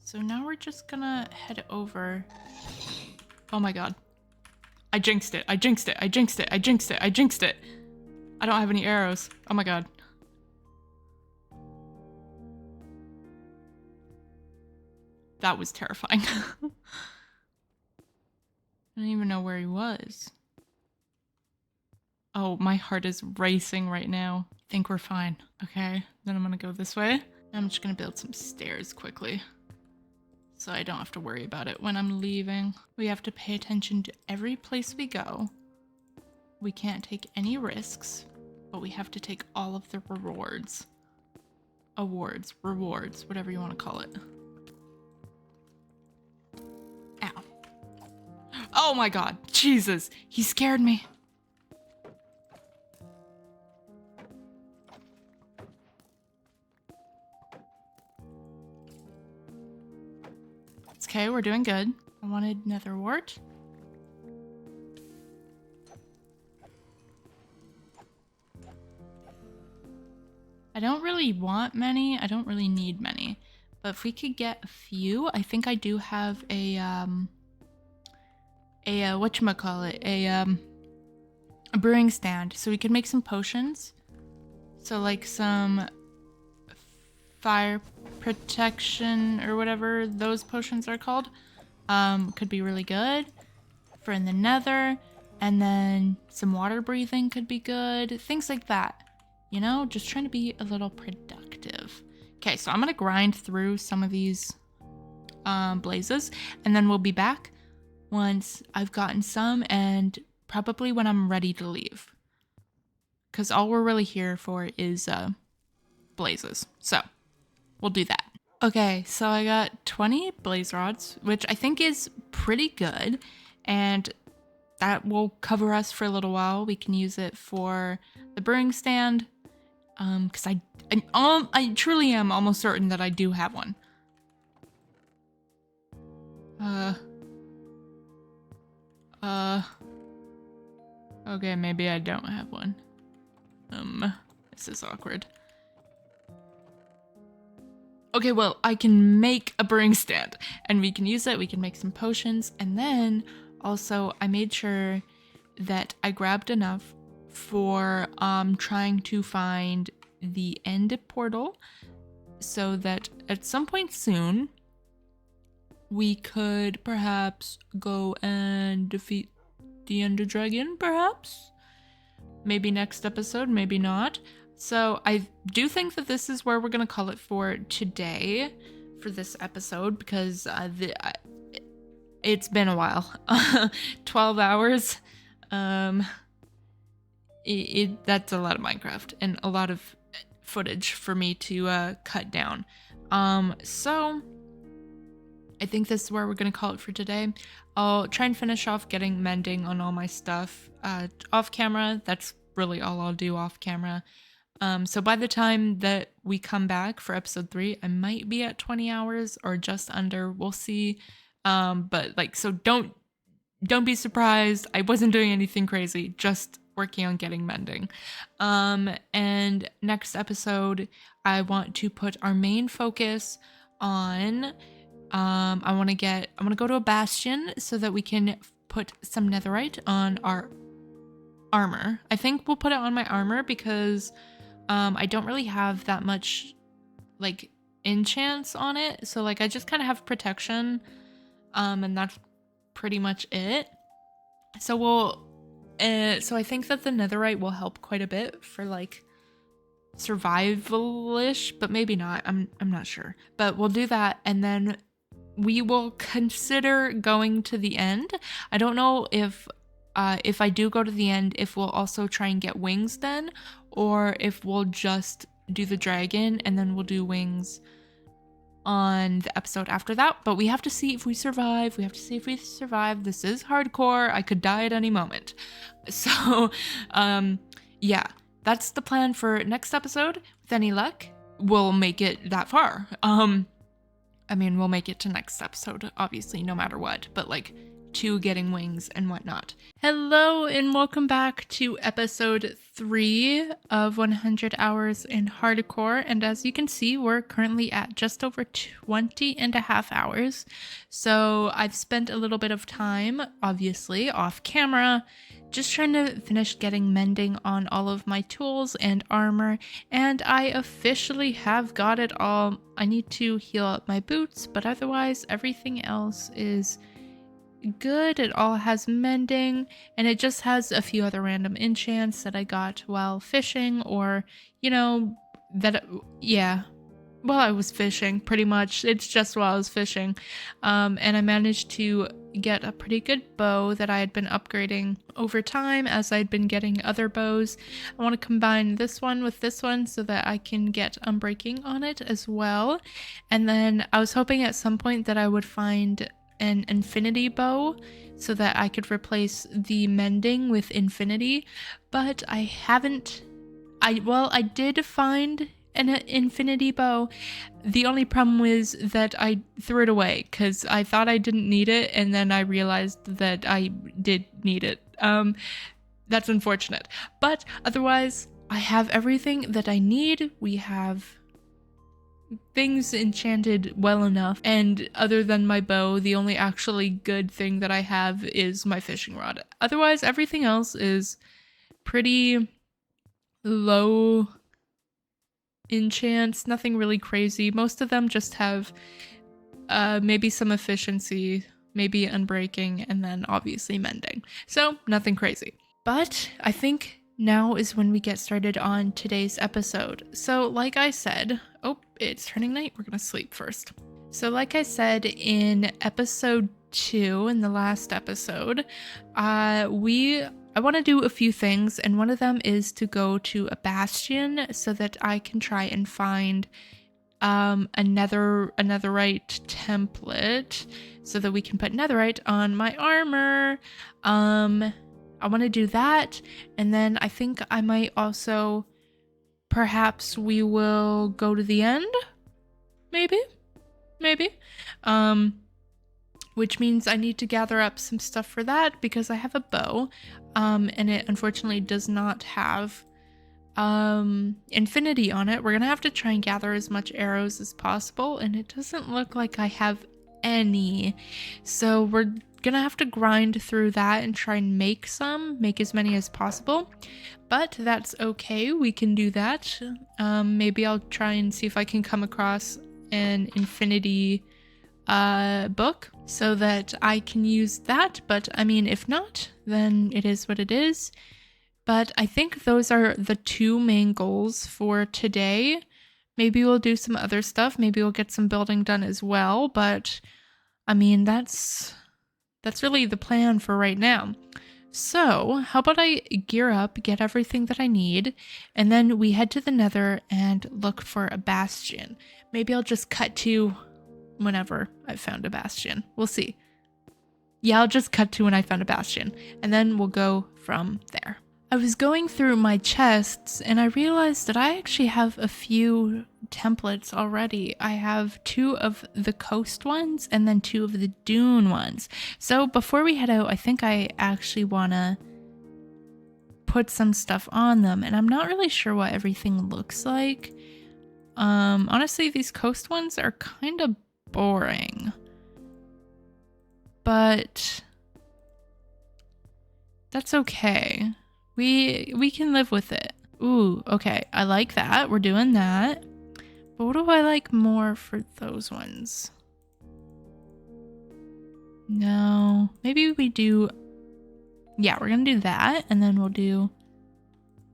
So now we're just gonna head over. Oh my God. I jinxed it. I don't have any arrows. Oh my God. That was terrifying. I don't even know where he was. Oh, my heart is racing right now. I think we're fine. Okay, then I'm gonna go this way. I'm just gonna build some stairs quickly, so I don't have to worry about it when I'm leaving. We have to pay attention to every place we go. We can't take any risks, but we have to take all of the rewards. Rewards, whatever you want to call it. Ow. Oh my God, Jesus, he scared me. Okay, we're doing good. I wanted nether wart. I don't really want many. I don't really need many. But if we could get a few, I think I do have a whatchamacallit, a brewing stand. So we could make some potions. So like some fire protection or whatever those potions are called. Could be really good for in the nether. And then some water breathing could be good. Things like that. You know, just trying to be a little productive. Okay, so I'm gonna grind through some of these blazes, and then we'll be back once I've gotten some, and probably when I'm ready to leave. Because all we're really here for is blazes. So we'll do that. Okay, so I got 20 blaze rods, which I think is pretty good, and that will cover us for a little while. We can use it for the brewing stand, because I truly am almost certain that I do have one. Okay, maybe I don't have one. This is awkward. Okay, well, I can make a brewing stand, and we can use it, we can make some potions, and then also I made sure that I grabbed enough for trying to find the end portal so that at some point soon we could perhaps go and defeat the Ender Dragon, perhaps? Maybe next episode, maybe not. So I do think that this is where we're going to call it for today for this episode, because it's been a while. 12 hours. That's a lot of Minecraft and a lot of footage for me to cut down. So I think this is where we're going to call it for today. I'll try and finish off getting mending on all my stuff off camera. That's really all I'll do off camera. So by the time that we come back for episode 3, I might be at 20 hours or just under. We'll see. But like, so don't be surprised. I wasn't doing anything crazy, just working on getting mending. And next episode, I want to put our main focus on, I want to go to a bastion so that we can put some netherite on our armor. I think we'll put it on my armor because I don't really have that much like enchants on it. So like I just kind of have protection, and that's pretty much it. So so I think that the netherite will help quite a bit for like survival-ish, but maybe not. I'm not sure. But we'll do that, and then we will consider going to the end. I don't know if I do go to the end, if we'll also try and get wings then, or if we'll just do the dragon and then we'll do wings on the episode after that. But we have to see if we survive. This is hardcore. I could die at any moment. So, yeah, that's the plan for next episode. With any luck, we'll make it that far. I mean, we'll make it to next episode, obviously, no matter what. But like, to getting wings and whatnot. Hello and welcome back to episode 3 of 100 hours in hardcore, and as you can see, we're currently at just over 20.5 hours. So I've spent a little bit of time, obviously off camera, just trying to finish getting mending on all of my tools and armor, and I officially have got it all. I need to heal up my boots, but otherwise everything else is good. It all has mending, and it just has a few other random enchants that I got while fishing, or while I was fishing, pretty much. It's just while I was fishing. And I managed to get a pretty good bow that I had been upgrading over time as I'd been getting other bows. I want to combine this one with this one so that I can get unbreaking on it as well. And then I was hoping at some point that I would find an infinity bow so that I could replace the mending with infinity, but I haven't. I did find an infinity bow. The only problem was that I threw it away because I thought I didn't need it, and then I realized that I did need it. That's unfortunate. But otherwise, I have everything that I need. We have things enchanted well enough, and other than my bow, the only actually good thing that I have is my fishing rod. Otherwise, everything else is pretty low enchants, nothing really crazy. Most of them just have maybe some efficiency, maybe unbreaking, and then obviously mending. So nothing crazy. But I think now is when we get started on today's episode. So like I said, oh, it's turning night. We're gonna sleep first. So like I said in episode 2, in the last episode, I want to do a few things, and one of them is to go to a bastion so that I can try and find a netherite template so that we can put netherite on my armor. I want to do that, and then I think I might also, perhaps we will go to the end, maybe, which means I need to gather up some stuff for that because I have a bow, and it unfortunately does not have infinity on it. We're gonna have to try and gather as much arrows as possible, and it doesn't look like I have any, so we're gonna have to grind through that and try and make as many as possible, but that's okay. We can do that. Maybe I'll try and see if I can come across an infinity book so that I can use that, but I mean, if not, then it is what it is. But I think those are the 2 main goals for today. Maybe we'll do some other stuff. Maybe we'll get some building done as well, but I mean, that's really the plan for right now. So how about I gear up, get everything that I need, and then we head to the nether and look for a bastion. Maybe I'll just cut to whenever I've found a bastion. We'll see. Yeah, I'll just cut to when I found a bastion, and then we'll go from there. I was going through my chests and I realized that I actually have a few templates already. I have 2 of the coast ones and then 2 of the dune ones. So before we head out, I think I actually want to put some stuff on them, and I'm not really sure what everything looks like. Honestly, these coast ones are kind of boring, but that's okay. We can live with it. Ooh, okay. I like that. We're doing that. But what do I like more for those ones? No. Maybe we do... Yeah, we're gonna do that. And then we'll do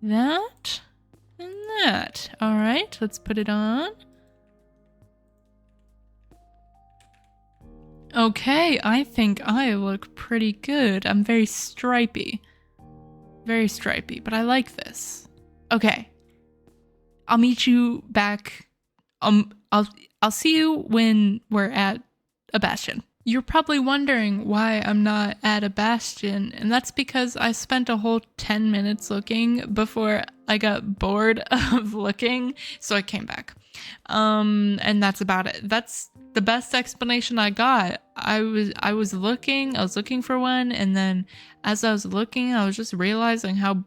that and that. Alright, let's put it on. Okay, I think I look pretty good. I'm very stripy. Very stripy, but I like this. Okay. I'll meet you back. I'll see you when we're at a bastion. You're probably wondering why I'm not at a bastion, and that's because I spent a whole 10 minutes looking before I got bored of looking, so I came back. And that's about it. That's the best explanation I got. I was looking for one, and then as I was looking, I was just realizing how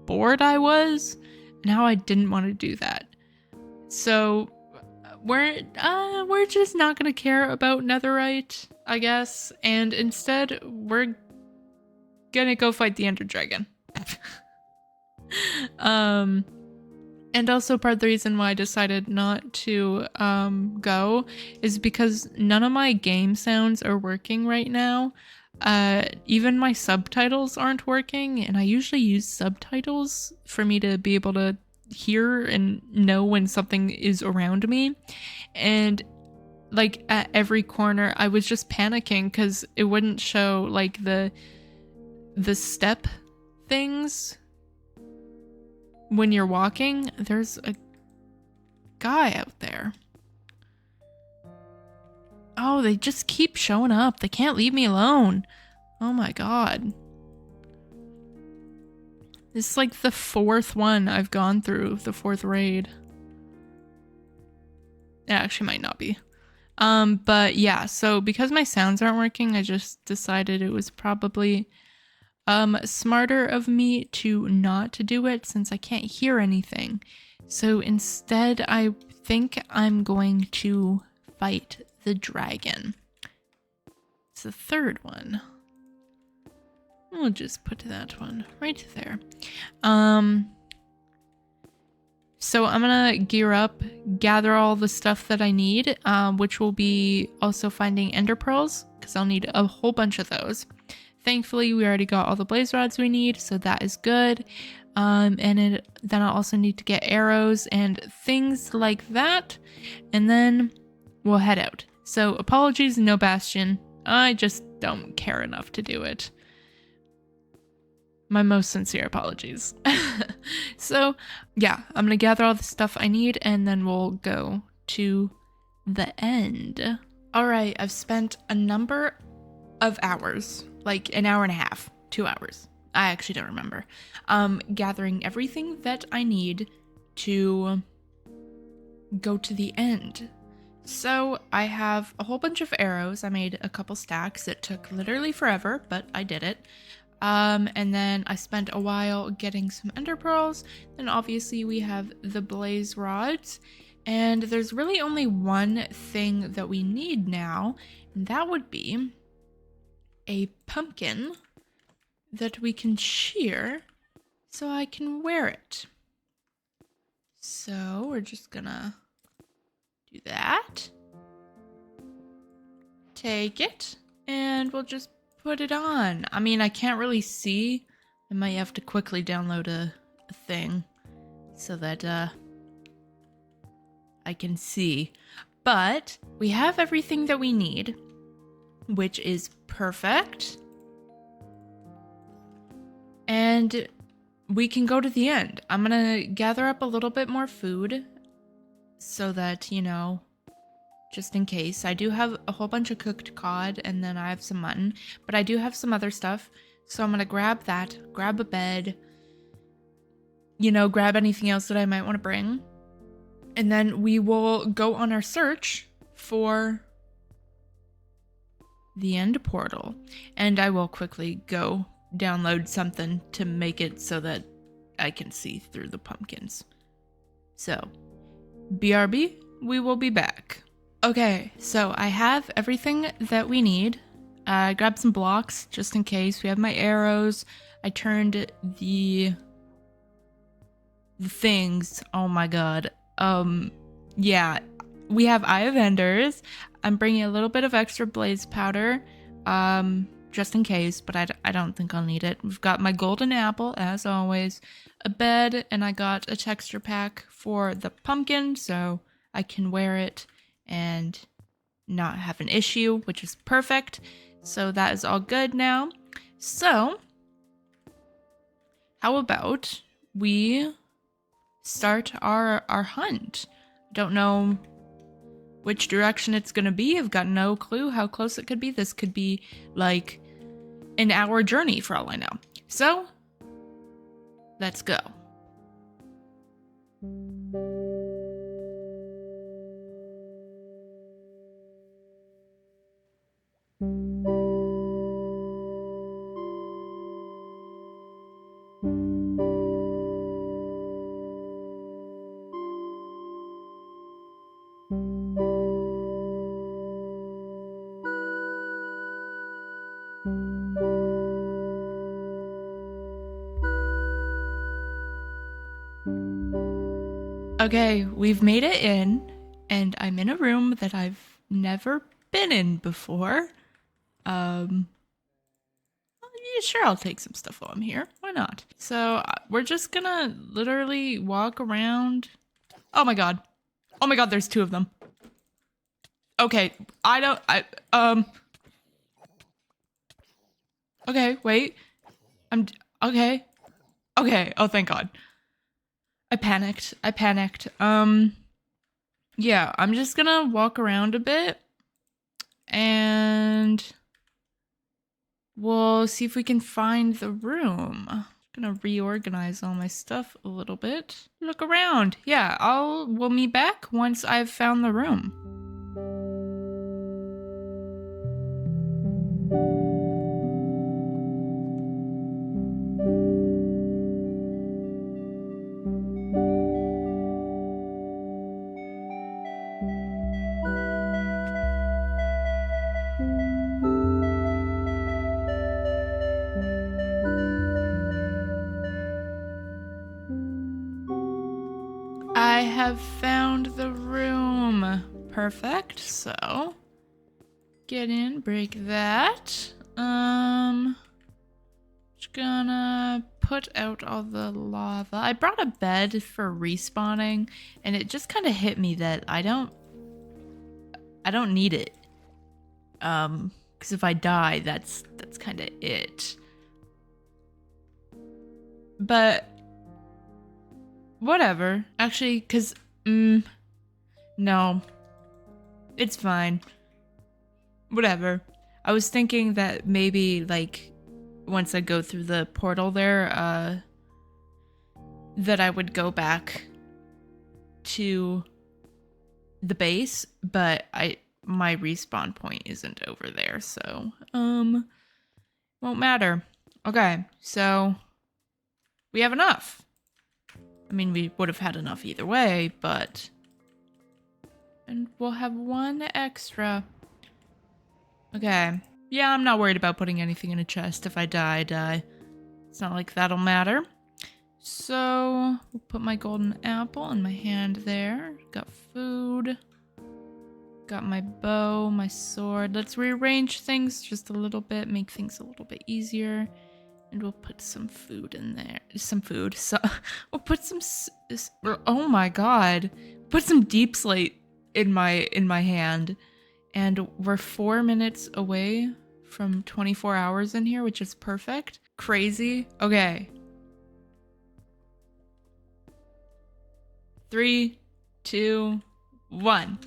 bored I was and how I didn't want to do that. So we're just not gonna care about netherite, I guess, and instead we're gonna go fight the Ender Dragon. And also part of the reason why I decided not to go is because none of my game sounds are working right now. Even my subtitles aren't working, and I usually use subtitles for me to be able to hear and know when something is around me. And like at every corner I was just panicking because it wouldn't show like the step things when you're walking. There's a guy out there. Oh, they just keep showing up. They can't leave me alone. Oh my god. This is like the 4th one I've gone through, the 4th raid. It actually might not be. But yeah, so because my sounds aren't working, I just decided it was probably smarter of me to not to do it since I can't hear anything. So instead, I think I'm going to fight the dragon. It's the third one. We'll just put that one right there. So I'm gonna gear up, gather all the stuff that I need, which will be also finding ender pearls, because I'll need a whole bunch of those. Thankfully, we already got all the blaze rods we need, so that is good. Then I'll also need to get arrows and things like that, and then we'll head out. So apologies, no Bastion. I just don't care enough to do it. My most sincere apologies. So yeah, I'm gonna gather all the stuff I need and then we'll go to the end. All right, I've spent a number of hours, like an hour and a half, 2 hours. I actually don't remember. Gathering everything that I need to go to the end. So I have a whole bunch of arrows. I made a couple stacks. It took literally forever, but I did it. And then I spent a while getting some ender pearls. Then obviously we have the blaze rods. And there's really only one thing that we need now, and that would be a pumpkin that we can shear so I can wear it. So we're just gonna do that. Take it, and we'll just put it on. I mean, I can't really see. I might have to quickly download a thing so that I can see. But we have everything that we need, which is perfect. And we can go to the end. I'm gonna gather up a little bit more food so that, you know, just in case. I do have a whole bunch of cooked cod and then I have some mutton, but I do have some other stuff. So I'm gonna grab that, grab a bed, you know, grab anything else that I might want to bring. And then we will go on our search for the end portal. And I will quickly go download something to make it so that I can see through the pumpkins. So, BRB, we will be back. Okay, so I have everything that we need. I grabbed some blocks just in case. We have my arrows. I turned the things. Oh my god. Yeah, we have Eye of Enders. I'm bringing a little bit of extra blaze powder, just in case, but I don't think I'll need it. We've got my golden apple, as always, a bed, and I got a texture pack for the pumpkin, so I can wear it and not have an issue, which is perfect. So that is all good now. So, how about we start our hunt? Don't know which direction it's gonna be. I've got no clue how close it could be. This could be like an hour journey for all I know. So, let's go. Okay, we've made it in, and I'm in a room that I've never been in before. Yeah, sure, I'll take some stuff while I'm here. Why not? So we're just gonna literally walk around. Oh my god. Oh my god, there's two of them. Okay, okay, wait. Okay. Okay, oh thank god. I panicked. Yeah, I'm just gonna walk around a bit and we'll see if we can find the room. I'm gonna reorganize all my stuff a little bit. Look around. Yeah, we'll meet back once I've found the room. I have found the room. Perfect. So, get in, break that. Just gonna put out all the lava. I brought a bed for respawning, and it just kind of hit me that I don't need it. Because if I die, that's kind of it. But whatever. Actually, because, no. It's fine. Whatever. I was thinking that maybe, like, once I go through the portal there, that I would go back to the base, but my respawn point isn't over there, so, won't matter. Okay, so we have enough. I mean, we would have had enough either way, but... And we'll have one extra. Okay. Yeah, I'm not worried about putting anything in a chest. If I die, I die. It's not like that'll matter. So, we'll put my golden apple in my hand there. Got food. Got my bow, my sword. Let's rearrange things just a little bit, make things a little bit easier. And we'll put some food in there. Some food. So we'll put some. Oh my god! Put some deep slate in my hand, and we're 4 minutes away from 24 hours in here, which is perfect. Crazy. Okay. 3, 2, 1.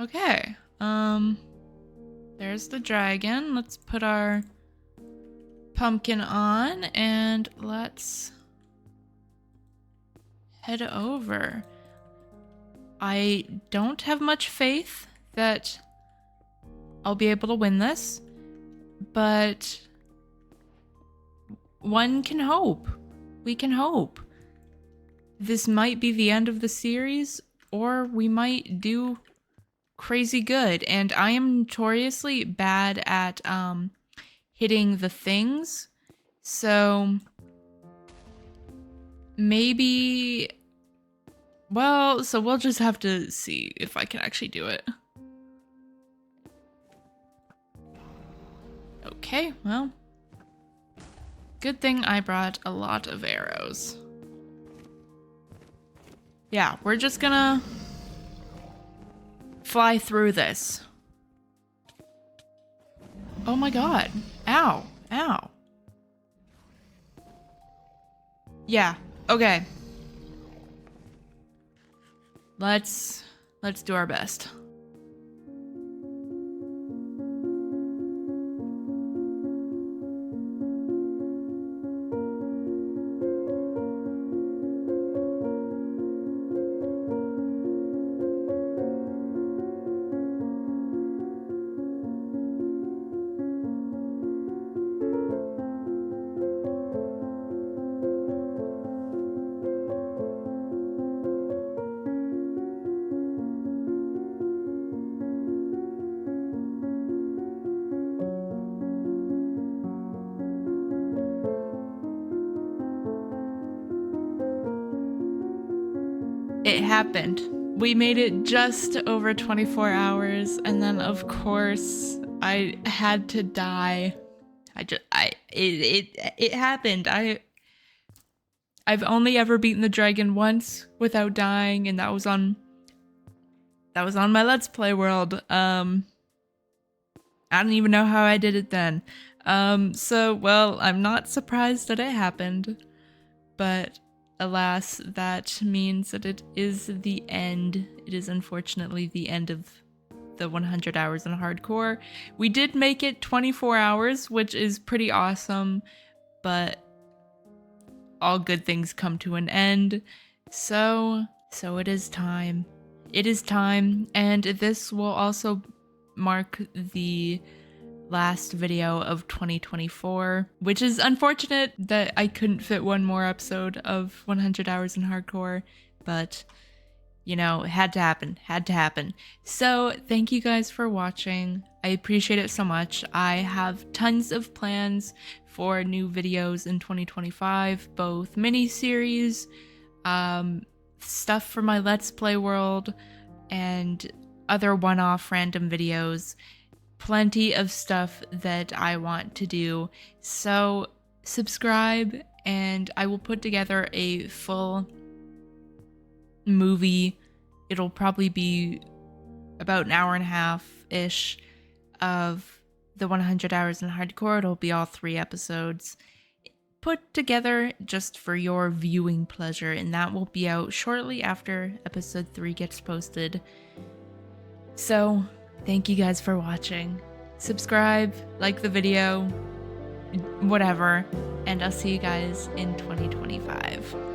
Okay, there's the dragon. Let's put our pumpkin on and let's head over. I don't have much faith that I'll be able to win this, but one can hope. We can hope. This might be the end of the series, or we might do crazy good, and I am notoriously bad at hitting the things, so maybe, well, so we'll just have to see if I can actually do it. Okay, well, good thing I brought a lot of arrows. Yeah, we're just gonna fly through this. Oh my god. Ow. Ow. Yeah. Okay. Let's do our best. It happened. We made it just over 24 hours, and then of course I had to die. It happened. I've only ever beaten the dragon once without dying, and that was on my Let's Play world. I don't even know how I did it then. So well, I'm not surprised that it happened, but alas, that means that it is the end. It is unfortunately the end of the 100 hours in hardcore. We did make it 24 hours, which is pretty awesome, but all good things come to an end. So it is time. It is time, and this will also mark the last video of 2024, which is unfortunate that I couldn't fit one more episode of 100 hours in hardcore, but you know, it had to happen. So thank you guys for watching. I appreciate it so much. I have tons of plans for new videos in 2025, both mini-series, stuff for my Let's Play world, and other one-off random videos. Plenty of stuff that I want to do. So subscribe and I will put together a full movie. It'll probably be about an hour and a half-ish of the 100 hours in hardcore. It'll be all 3 episodes put together just for your viewing pleasure, and that will be out shortly after episode 3 gets posted. So thank you guys for watching. Subscribe, like the video, whatever, and I'll see you guys in 2025.